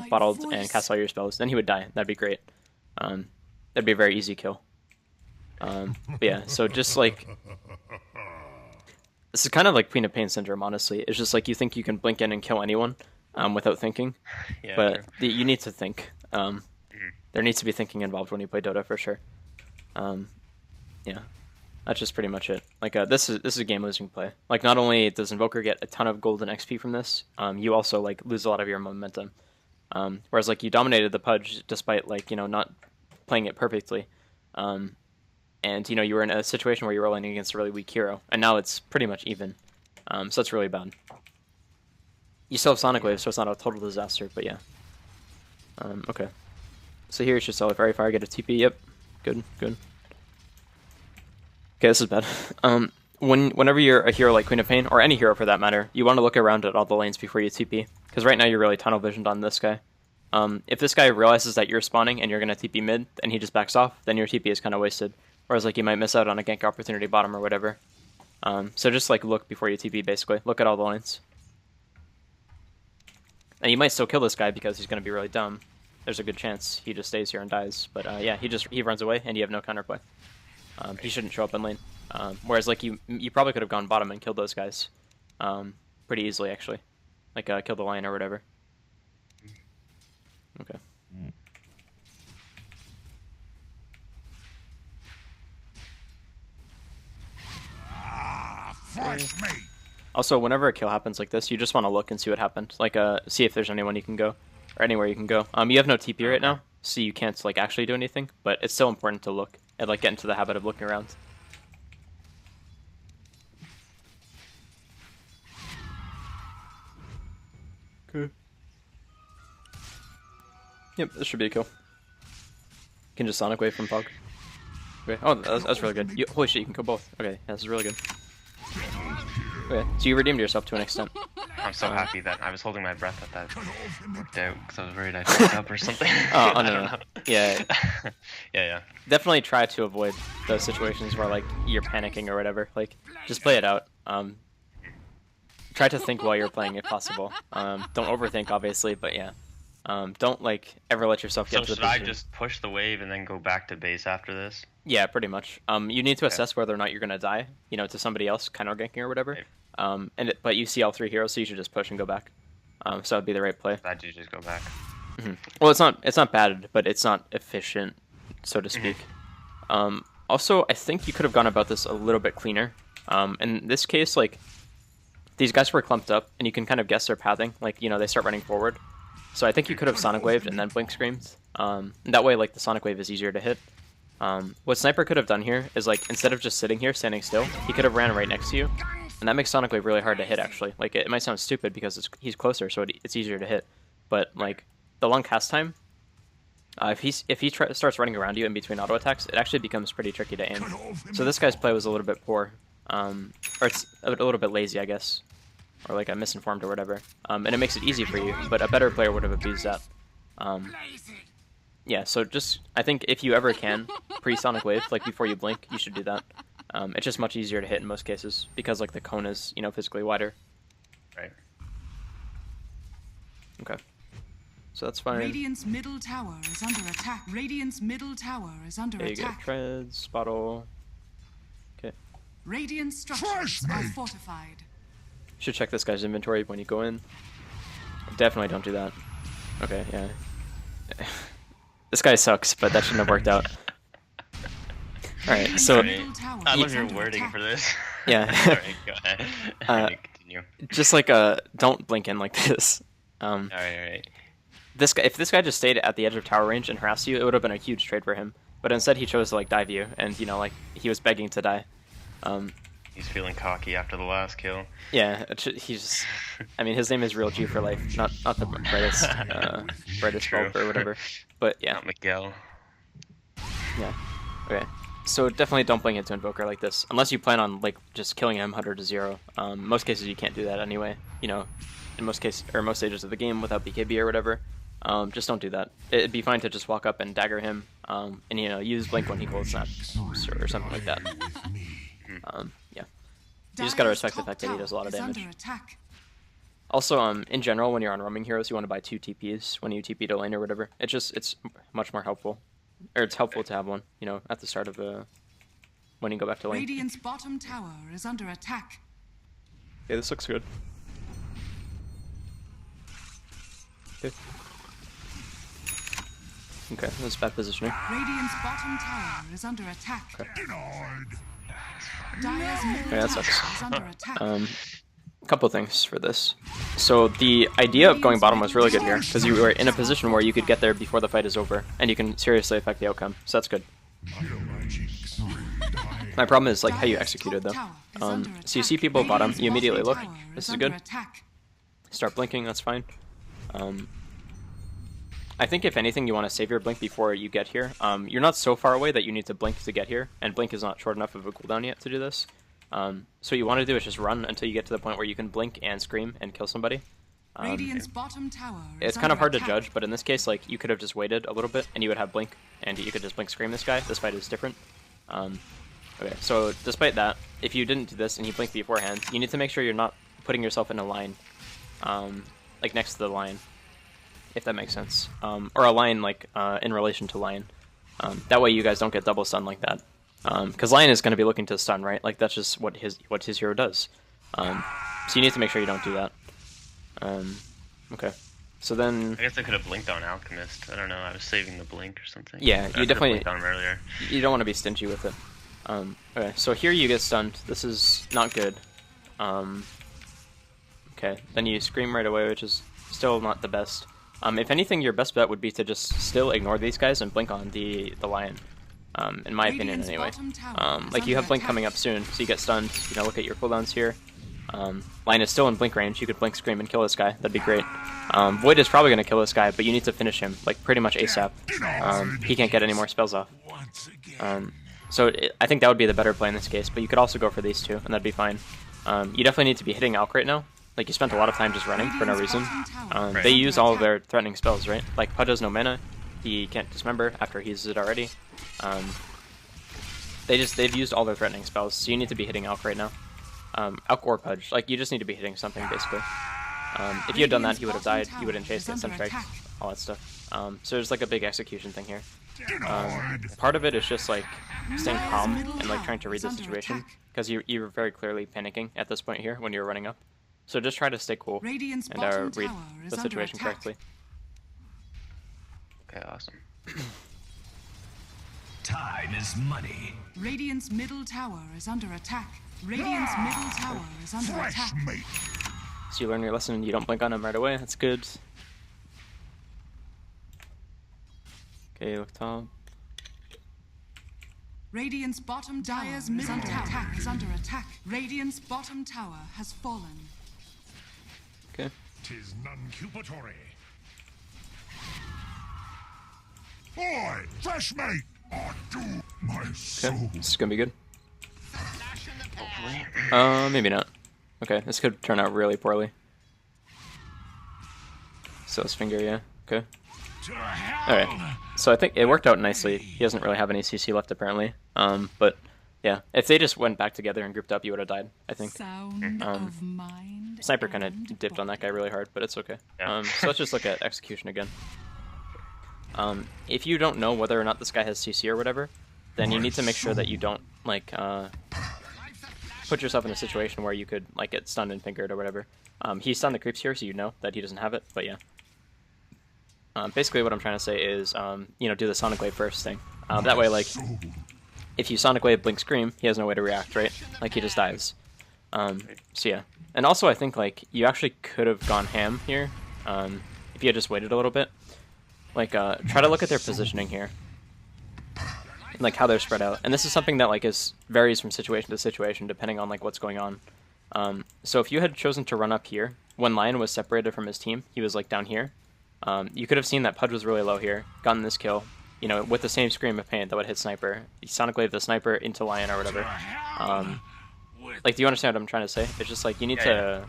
bottled and cast all your spells, then he would die. That'd be great. That'd be a very easy kill. But yeah, so just like... This is kind of like Queen of Pain syndrome, honestly. It's just like you think you can blink in and kill anyone without thinking. Yeah, but you need to think. There needs to be thinking involved when you play Dota, for sure. Yeah, that's just pretty much it. Like, this is a game-losing play. Like, not only does Invoker get a ton of golden XP from this, you also, like, lose a lot of your momentum. Whereas, like, you dominated the Pudge despite, like, not playing it perfectly. And, you were in a situation where you were rolling against a really weak hero, and now it's pretty much even. So that's really bad. You still have Sonic Wave, so it's not a total disaster, but yeah. Okay. So here you should sell it very far, get a TP, yep. Good, good. Okay, this is bad. Whenever you're a hero like Queen of Pain, or any hero for that matter, you want to look around at all the lanes before you TP. Because right now you're really tunnel visioned on this guy. If this guy realizes that you're spawning and you're going to TP mid, and he just backs off, then your TP is kind of wasted. Whereas like you might miss out on a gank opportunity bottom or whatever. So just like look before you TP basically. Look at all the lanes. And you might still kill this guy because he's going to be really dumb. There's a good chance he just stays here and dies. But yeah, he runs away and you have no counterplay. He shouldn't show up in lane. Whereas like you probably could have gone bottom and killed those guys pretty easily actually. Like kill the lion or whatever. Okay. Fresh meat. Also, whenever a kill happens like this, you just want to look and see what happened. Like, see if there's anyone you can go, or anywhere you can go. You have no TP right now, so you can't like actually do anything. But it's still important to look and like get into the habit of looking around. Okay. Yep, this should be a kill. You can just Sonic Wave from Pog. Okay. Oh, that's really good. Holy shit, you can kill both. Okay, yeah, this is really good. Okay, so you redeemed yourself to an extent. I'm so happy that I was holding my breath that worked out because I was worried I fucked up or something. Oh, no. Yeah. Yeah. Definitely try to avoid those situations where like you're panicking or whatever. Like, just play it out. Try to think while you're playing if possible. Don't overthink, obviously, but yeah. Don't like ever let yourself get to the position. So should I just push the wave and then go back to base after this? Yeah, pretty much. You need to assess whether or not you're gonna die, to somebody else counter ganking or whatever. Right. But you see all three heroes, so you should just push and go back. So that'd be the right play. Bad you just go back. Mm-hmm. Well, it's not bad, but it's not efficient, so to speak. Also, I think you could have gone about this a little bit cleaner. In this case, like these guys were clumped up, and you can kind of guess their pathing. Like they start running forward. So I think you could have Sonic Waved and then Blink Screamed. That way, like the Sonic Wave is easier to hit. What Sniper could have done here is like instead of just sitting here standing still, he could have ran right next to you, and that makes Sonic Wave really hard to hit. Actually, like it might sound stupid because he's closer, so it's easier to hit. But like the long cast time, if he starts running around you in between auto attacks, it actually becomes pretty tricky to aim. So this guy's play was a little bit poor, or it's a little bit lazy, I guess. Or like I'm misinformed or whatever, and it makes it easy for you, but a better player would have abused that. Yeah, so just, I think if you ever can, pre-Sonic Wave, like before you blink, you should do that. It's just much easier to hit in most cases, because like the cone is, physically wider. Right. Okay. So that's fine. Radiant's middle tower is under attack. Radiant's middle tower is under there you go, attack. treads, bottle. Okay. Radiant structures are fortified. Should check this guy's inventory when you go in. Definitely don't do that. Okay, yeah. This guy sucks, but that shouldn't have worked out. Alright, so... I love your wording for this. Yeah. Alright, go ahead. Continue. Just like, don't blink in like this. Alright. If this guy just stayed at the edge of tower range and harassed you, it would have been a huge trade for him. But instead he chose to like dive you, and like he was begging to die. He's feeling cocky after the last kill. Yeah, he's. I mean, his name is Real G for life, not the brightest bulb or whatever. But yeah. Not Miguel. Yeah. Okay. So definitely don't blink into Invoker like this, unless you plan on like just killing him 100-0. Most cases you can't do that anyway. In most cases or most stages of the game without BKB or whatever. Just don't do that. It'd be fine to just walk up and dagger him, and use blink when he cold snaps or something like that. Yeah. You just gotta respect the fact that he does a lot of damage. Also, in general, when you're on roaming heroes, you want to buy 2 TPs when you TP to lane or whatever. It's much more helpful. Or it's helpful to have one, at the start of the... when you go back to lane. Radiant's bottom tower is under attack. Okay, this looks good. Okay, that's bad positioning. Radiant's bottom tower is under attack. Okay. Dire's middle that tower sucks. is under attack. Couple things for this. So the idea of going bottom was really good here, because you were in a position where you could get there before the fight is over, and you can seriously affect the outcome, so that's good. My problem is like how you executed though. So you see people bottom, you immediately look, this is good. start blinking, that's fine. I think if anything, you want to save your blink before you get here. You're not so far away that you need to blink to get here, and blink is not short enough of a cooldown yet to do this. So what you want to do is just run until you get to the point where you can blink and scream and kill somebody. Radiant's bottom tower is It's kind of hard under to attack. judge, but in this case, like, you could have just waited a little bit, and you would have blink, and you could just blink scream this guy. This fight is different. Okay, so despite that, if you didn't do this and you blinked beforehand, you need to make sure you're not putting yourself in a line, like next to the line, if that makes sense, or a line like in relation to Lion. That way you guys don't get double stun like that, because Lion is going to be looking to stun, right? Like that's just what his hero does. So you need to make sure you don't do that. Okay, so then I guess I could have blinked on Alchemist. I don't know. I was saving the blink or something. yeah, I you could've definitely blinked on him earlier. you don't want to be stingy with it. Okay, so here you get stunned. This is not good. Okay, then you scream right away, which is still not the best. If anything, your best bet would be to just still ignore these guys and blink on the Lion. In my opinion, Radiant's anyway. bottom tower is Like you have under blink attack. coming up soon, so you get stunned. You know, look at your cooldowns here. Lion is still in blink range. You could blink, scream, and kill this guy. That'd be great. Void is probably going to kill this guy, but you need to finish him, like pretty much ASAP. He can't get any more spells off. I think that would be the better play in this case, but you could also go for these two, and that'd be fine. You definitely need to be hitting Alk right now. Like, you spent a lot of time just running for no reason. They use all of their threatening spells, right? Like, Pudge has no mana. He can't dismember after he uses it already. They've used all their threatening spells, so you need to be hitting Alk right now. Alk or Pudge. Like, you just need to be hitting something, basically. If you had done that, he would have died. He wouldn't chase, get stun strike, all that stuff. So there's, like, a big execution thing here. Part of it is just, like, staying calm and, like, trying to read the situation, because you're very clearly panicking at this point here when you're running up. So just try to stay cool Radiant's and bottom read tower is the under situation attack. correctly. Okay, awesome. Time is money. Radiant's middle tower is under attack. Radiant's middle tower is under attack. So you learn your lesson and you don't blink on him right away. That's good. Okay, look top. Radiant's bottom tower is under attack. Is under attack. Radiant's bottom tower has fallen. Okay. Tis non-cupatory. Boy, fresh mate! I do my soul. Okay, this is gonna be good. Hopefully. Maybe not. Okay, this could turn out really poorly. So his finger, yeah. Okay. To hell! Alright. So I think it worked out nicely. He doesn't really have any CC left apparently. But yeah, if they just went back together and grouped up, you would have died, I think. Sound of mind. Sniper kind and of dipped on that guy really hard, but it's okay. Yeah. So let's just look at execution again. If you don't know whether or not this guy has CC or whatever, then you need to make sure that you don't, like, put yourself in a situation where you could, like, get stunned and fingered or whatever. He stunned the creeps here, so you know that he doesn't have it, but yeah. Basically what I'm trying to say is, you know, do the Sonic Wave first thing. That way, like, if you Sonic Wave, Blink, Scream, he has no way to react, right? Like, he just dies. So yeah. And also, I think, like, you actually could have gone ham here, if you had just waited a little bit. Like, try to look at their positioning here. And, like, how they're spread out. And this is something that, like, varies from situation to situation, depending on, like, what's going on. So if you had chosen to run up here, when Lion was separated from his team, he was, like, down here. You could have seen that Pudge was really low here, gotten this kill, you know, with the same Scream of Pain that would hit Sniper. You Sonic Wave the Sniper into Lion or whatever. Like, do you understand what I'm trying to say? It's just, like, you need to,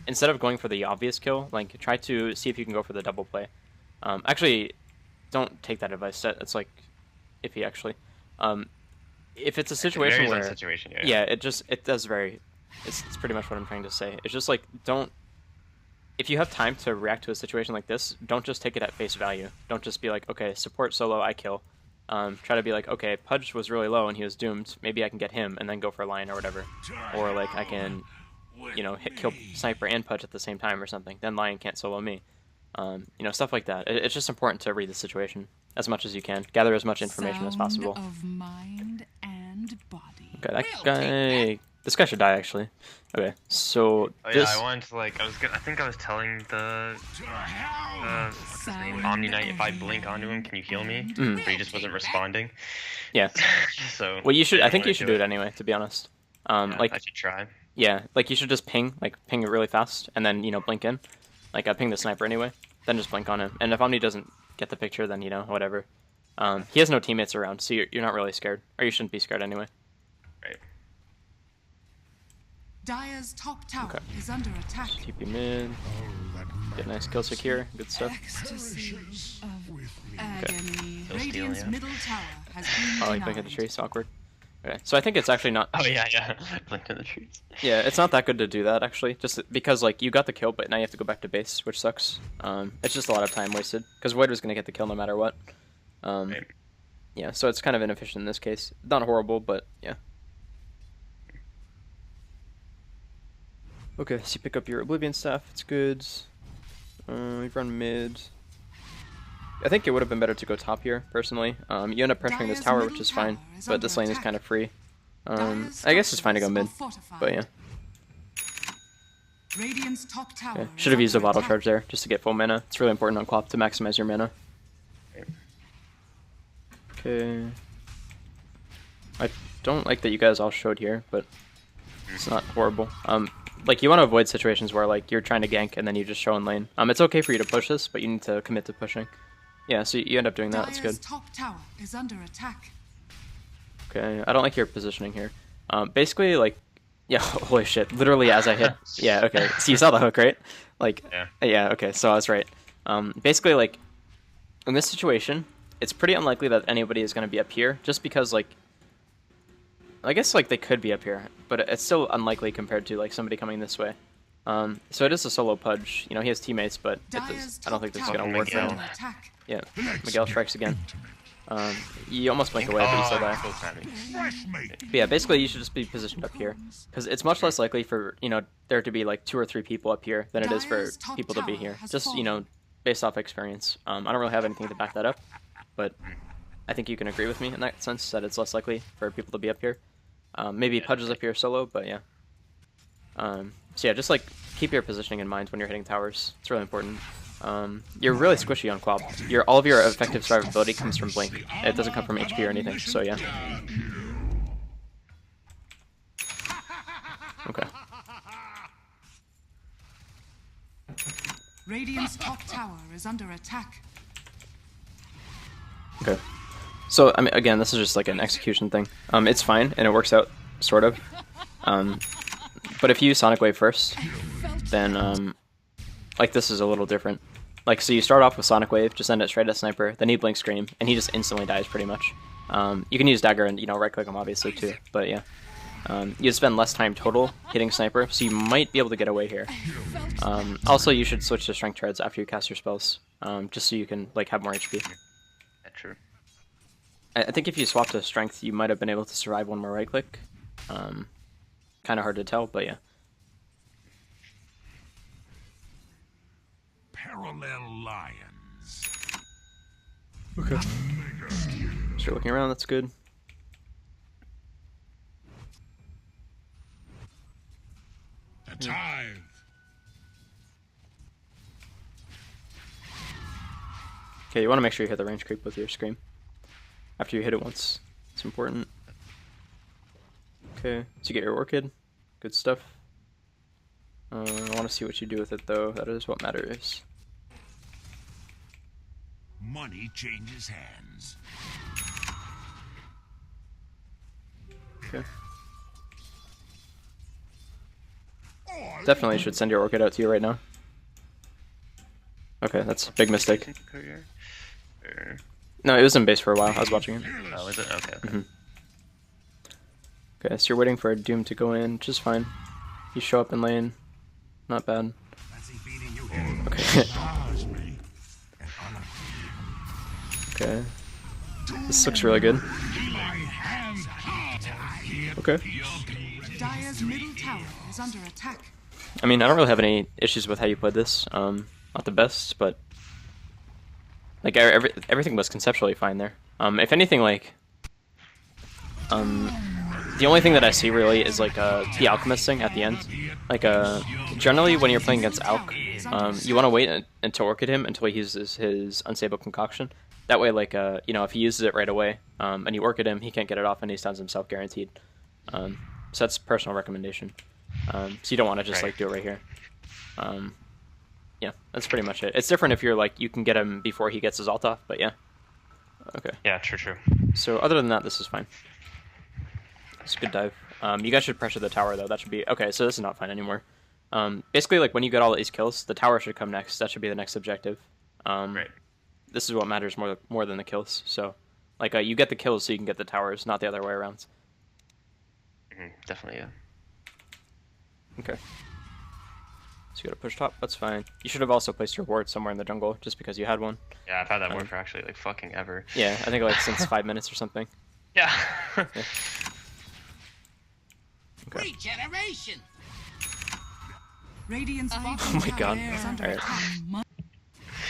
instead of going for the obvious kill, like, try to see if you can go for the double play. Actually, don't take that advice. It's, like, iffy, actually. If it's a situation where... Situation, yeah, it does vary. It's pretty much what I'm trying to say. It's just, like, don't... If you have time to react to a situation like this, don't just take it at face value. Don't just be like, okay, support solo, I kill. Try to be like, okay, Pudge was really low and he was doomed. Maybe I can get him and then go for Lion or whatever. Or, like, I can, you know, kill Sniper and Pudge at the same time or something. Then Lion can't solo me. You know, stuff like that. It's just important to read the situation as much as you can. Gather as much information as possible. Sound of mind and body. Okay, that guy... This guy should die, actually. Okay, so Oh yeah, this... I wanted to, like, I think I was telling the what's his name, Omni Knight, if I blink onto him, can you heal me? But he just wasn't responding. Yeah. So. Well, you should. I think you wanna should do it anyway. To be honest. Yeah, Like, I should try. yeah, like you should just ping it really fast, and then, you know, blink in. Like, I ping the sniper anyway, then just blink on him. And if Omni doesn't get the picture, then, you know, whatever. He has no teammates around, so you're not really scared. Or you shouldn't be scared anyway. Right. Dire's top tower is under attack. TP mid. Get a nice kill secure. Good stuff. Ecstasy of Okay. agony. Kill steal, Radiant's yeah. middle tower has been Oh, you blink at the trees. Awkward. Okay, so I think it's actually not... Oh yeah. Blink in the trees. Yeah, it's not that good to do that, actually. Just because, like, you got the kill, but now you have to go back to base, which sucks. It's just a lot of time wasted. Because Void was going to get the kill no matter what. Right. Yeah, so it's kind of inefficient in this case. Not horrible, but yeah. Okay, so you pick up your Oblivion Staff. It's good. You run mid. I think it would have been better to go top here, personally. You end up pressuring this tower, which is fine, but this lane is kind of free. I guess it's fine to go mid, but yeah. Radiant's top tower. Should have used a bottle charge there, just to get full mana. It's really important on Quap to maximize your mana. Okay. I don't like that you guys all showed here, but it's not horrible. Like, you want to avoid situations where, like, you're trying to gank and then you just show in lane. It's okay for you to push this, but you need to commit to pushing. Yeah, so you end up doing that. That's good. Top tower is under attack. Okay, I don't like your positioning here. Basically, like, yeah, holy shit, literally as I hit. Yeah, okay. So you saw the hook, right? Like, yeah, okay, so I was right. Basically, like, in this situation, it's pretty unlikely that anybody is going to be up here, just because, like, I guess, like, they could be up here, but it's still unlikely compared to, like, somebody coming this way. So it is a solo pudge. You know, he has teammates, but I don't think this is going to work for him. Yeah, Miguel strikes again. You almost blink away, but you still die. But yeah, basically you should just be positioned up here, because it's much less likely for, you know, there to be like 2 or 3 people up here than it is for people to be here. Just, you know, based off experience. I don't really have anything to back that up, but I think you can agree with me in that sense that it's less likely for people to be up here. Maybe Pudge is up here solo, but yeah. So yeah, just like keep your positioning in mind when you're hitting towers. It's really important. You're really squishy on Quap. All of your effective survivability comes from Blink. It doesn't come from HP or anything, so yeah. Okay. Radiant's top tower is under attack. Okay. So, I mean, again, this is just like an execution thing. It's fine, and it works out, sort of. But if you use Sonic Wave first, then, like, this is a little different. Like, so you start off with Sonic Wave, just send it straight at Sniper, then you Blink Scream, and he just instantly dies, pretty much. You can use Dagger and, you know, right-click him, obviously, too, but yeah. You spend less time total hitting Sniper, so you might be able to get away here. Also, you should switch to Strength Treads after you cast your spells, just so you can, like, have more HP. That's true. I think if you swap to Strength, you might have been able to survive one more right-click. Kind of hard to tell, but yeah. Parallel lions. Okay. Start looking around, that's good. A tithe. Okay, you want to make sure you hit the range creep with your Scream. After you hit it once. It's important. Okay, so you get your Orchid. Good stuff. I want to see what you do with it, though. That is what matters. Money changes hands. Okay. Definitely should send your Orchid out to you right now. Okay, that's a big mistake. No, it was in base for a while. I was watching it. Oh, is it? Okay. Mm-hmm. Okay, so you're waiting for a Doom to go in, which is fine. You show up in lane. Not bad. Okay. Okay. This looks really good. Okay. Dire's middle tower is under attack. I mean, I don't really have any issues with how you played this. Not the best, but like everything was conceptually fine there. If anything, like the only thing that I see really is like the Alchemist thing at the end. Like generally when you're playing against Alch, you want to wait until Orchid him until he uses his Unstable Concoction. That way, like you know, if he uses it right away and you Orchid him, he can't get it off and he stuns himself guaranteed. So that's personal recommendation. So you don't want to just like do it right here. Yeah, that's pretty much it. It's different if you're like, you can get him before he gets his ult off, but yeah. Okay. Yeah, true. So other than that, this is fine. It's a good dive. You guys should pressure the tower, though. That should be... Okay, so this is not fine anymore. Basically, like, when you get all these kills, the tower should come next. That should be the next objective. Right. This is what matters more than the kills. So, like, you get the kills so you can get the towers, not the other way around. Definitely, yeah. Okay. So you gotta push top, that's fine. You should have also placed your ward somewhere in the jungle, just because you had one. Yeah, I've had that word for actually, like, fucking ever. Yeah, I think, like, since 5 minutes or something. Yeah. Yeah. Okay. Regeneration. Radiant's Oh my god. Alright. attack.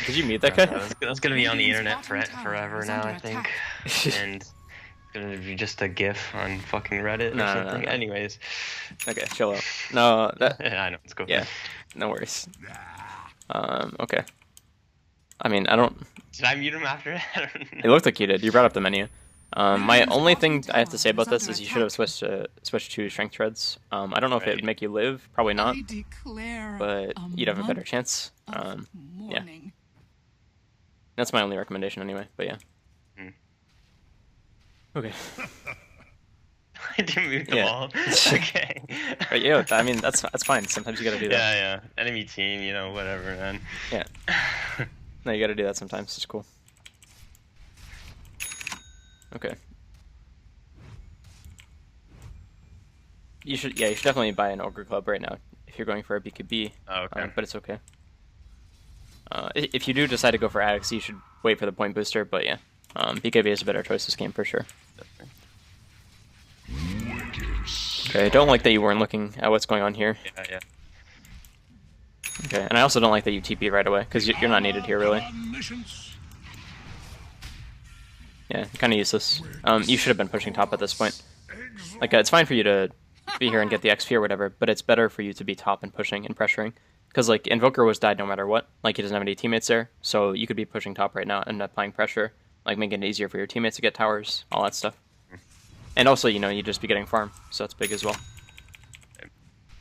Did you mute that guy? That's gonna be on the internet Radiant's bottom forever tower is now, under I think. attack. And it's gonna be just a GIF on fucking Reddit or No, no, something. no. Anyways. Okay, chill out. No, that... Yeah, I know, it's cool. Yeah, no worries. Okay. I mean, I don't... Did I mute him after it? I don't It know. looked like you did. You brought up the menu. My only thing I have to say about this is you should have switched to strength treads. I don't know if it would make you live. Probably not. I declare But a you'd have a better month chance. of Yeah. mourning. That's my only recommendation anyway, but yeah. Okay. I didn't mute them Yeah. all. Okay. Right, yeah, I mean, that's fine. Sometimes you gotta do that. Yeah. Enemy team, you know, whatever, man. Yeah. No, you gotta do that sometimes. It's cool. Okay. You should definitely buy an Ogre Club right now if you're going for a BKB. Oh, okay. But it's okay. If you do decide to go for Axe, you should wait for the point booster, but yeah. BKB is a better choice this game for sure. Okay, I don't like that you weren't looking at what's going on here. Yeah. Okay, and I also don't like that you TP right away, because you're not needed here, really. Yeah, kind of useless. You should have been pushing top at this point. Like, it's fine for you to be here and get the XP or whatever, but it's better for you to be top and pushing and pressuring. Because, like, Invoker was died no matter what. Like, he doesn't have any teammates there, so you could be pushing top right now and applying pressure, like, making it easier for your teammates to get towers, all that stuff. And also, you know, you'd just be getting farm, so that's big as well.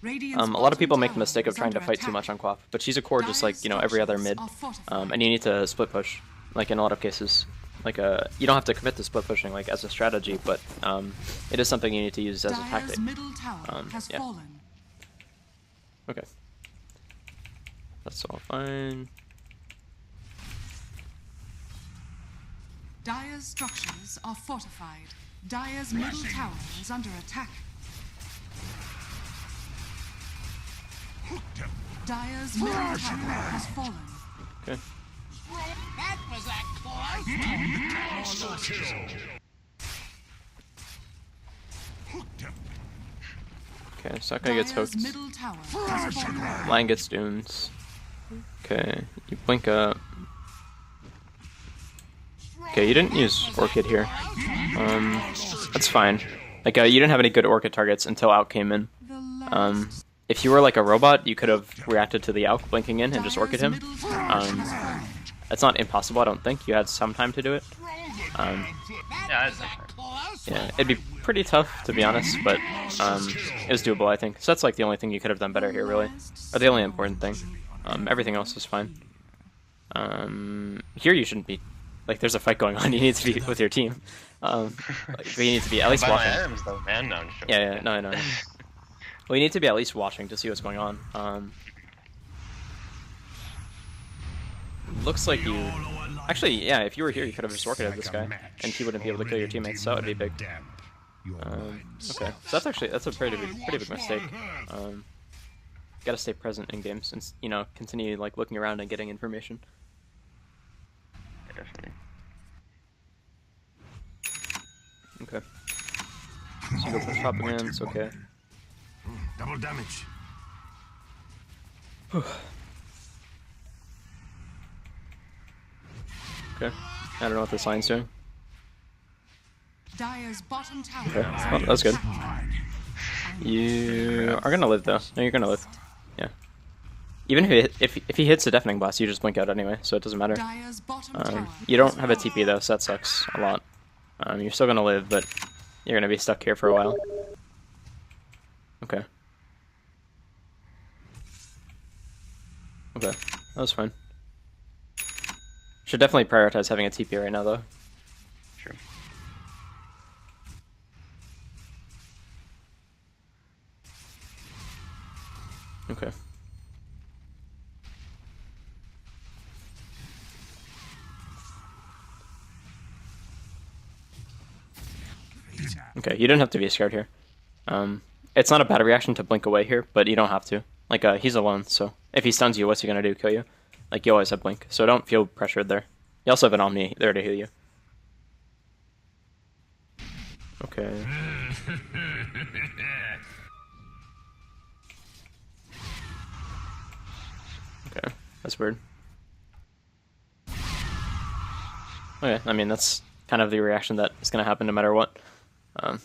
A lot of people make the mistake of trying to fight too much on Quaff, but she's a core just like, you know, every other mid, and you need to split push, like in a lot of cases. Like, you don't have to commit to split pushing, like, as a strategy, but it is something you need to use as a tactic. Yeah. Okay. That's all fine. Dire's structures are fortified. Dire's middle tower is under attack. Dire's middle tower has fallen. Okay. That was a close. Monster kill. Okay, so that guy gets Dire's hooked. middle tower has fallen. Lion gets doomed. Okay, you blink up. Okay, you didn't use Orchid here. That's fine. Like, you didn't have any good Orchid targets until Auk came in. The last If you were like a robot, you could have reacted to the Auk blinking in and just Orchid him. middle tower has fallen. That's not impossible, I don't think. You had some time to do it. That Yeah, was a close. Yeah, it'd be pretty tough, to be honest, but it was doable, I think. So that's like the only thing you could have done better here, really. Or the only important thing. Everything else is fine. Here you shouldn't be... Like, there's a fight going on, you need to be with your team. Like, you need to be at least Buy my watching. items though, man. No, I'm just joking. Yeah, no, I know. Well, you need to be at least watching to see what's going on. Looks like you... Actually, yeah, if you were here, you could have just orchided this guy, and he wouldn't be able to kill your teammates, so that would be big. Okay, so that's a pretty big mistake. Gotta stay present in games and, you know, continue, like, looking around and getting information. Yeah, definitely. Okay. So you go push top again, it's okay. Double damage. Okay. I don't know what this line's doing. Dire's bottom tower Okay, is well, under that's good. attack. You are gonna live though. No, you're gonna live. Yeah. Even if he hits a deafening blast, you just blink out anyway, so it doesn't matter. Dire's bottom tower You don't has have a fallen. TP though, so that sucks a lot. You're still gonna live, but you're gonna be stuck here for a while. Okay. Okay, that was fine. Should definitely prioritize having a TP right now, though. True. Okay. Okay, you don't have to be scared here. It's not a bad reaction to blink away here, but you don't have to. Like, he's alone, so if he stuns you, what's he gonna do? Kill you? Like, you always have blink, so don't feel pressured there. You also have an Omni there to heal you. Okay. Okay, that's weird. Okay, I mean, that's kind of the reaction that is gonna happen no matter what. I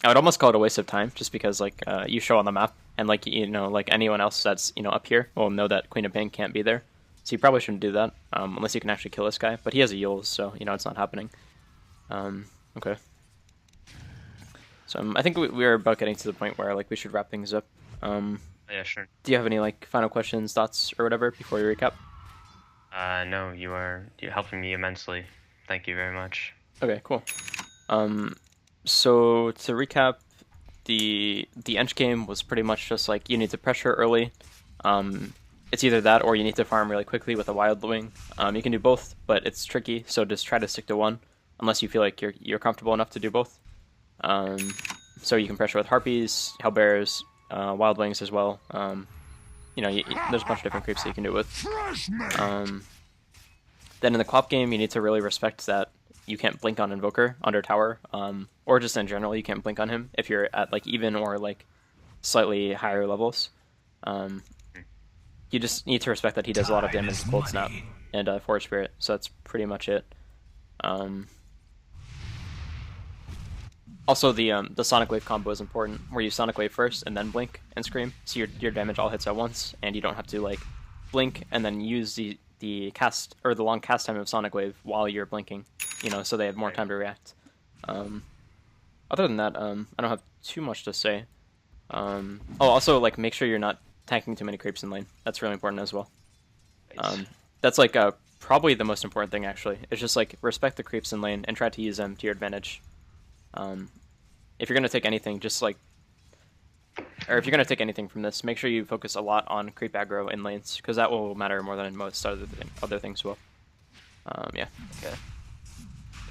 would almost call it a waste of time, just because like you show on the map, and like like anyone else that's up here will know that Queen of Pain can't be there, so you probably shouldn't do that unless you can actually kill this guy. But he has a Yules, so it's not happening. Okay. So I think we are about getting to the point where like we should wrap things up. Yeah, sure. Do you have any like final questions, thoughts, or whatever before we recap? No, you're helping me immensely. Thank you very much. Okay, cool. So to recap, the Ench game was pretty much just like you need to pressure early. It's either that or you need to farm really quickly with a Wild Wing. You can do both, but it's tricky, so just try to stick to one, unless you feel like you're comfortable enough to do both. So you can pressure with Harpies, Hellbears, Wild Wings as well. There's a bunch of different creeps that you can do it with. Fresh meat. Then in the co-op game, you need to really respect that you can't blink on Invoker under tower, or just in general, you can't blink on him if you're at like even or like slightly higher levels. You just need to respect that he does a lot of damage with Cold Snap and Forest Spirit, so that's pretty much it. Also, the Sonic Wave combo is important, where you Sonic Wave first and then blink and scream, so your damage all hits at once, and you don't have to like blink and then use the cast or the long cast time of Sonic Wave while you're blinking, so they have more time to react. Other than that, I don't have too much to say. Also, like, make sure you're not tanking too many creeps in lane. That's really important as well. That's like probably the most important thing actually. It's just like respect the creeps in lane and try to use them to your advantage. If you're gonna take anything, if you're gonna take anything from this, make sure you focus a lot on creep aggro in lanes, because that will matter more than most other things will. Yeah. Okay.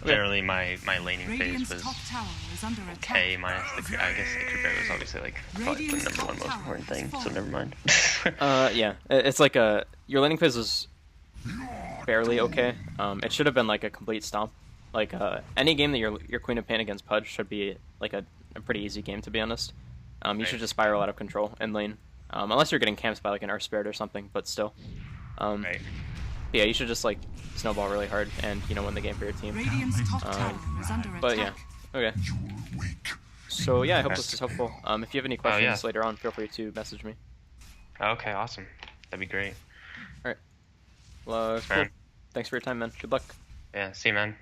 Generally, my laning phase Radiant's was top tower is under okay, attack. minus I guess the creep aggro was obviously like probably the number one most important thing. So never mind. Yeah, it's like your laning phase was barely okay. It should have been like a complete stomp. Like any game that your Queen of Pain against Pudge should be like a pretty easy game, to be honest. You should just spiral out of control in lane, unless you're getting camped by like an Earth Spirit or something. But still, Right. yeah, you should just like snowball really hard and win the game for your team. Radiant's top tower is under attack. But yeah, okay. You're weak. So yeah, I hope this is helpful. If you have any questions yeah. later on, feel free to message me. Okay, awesome. That'd be great. All right. Well, cool. man. Thanks for your time, man. Good luck. Yeah, see you, man.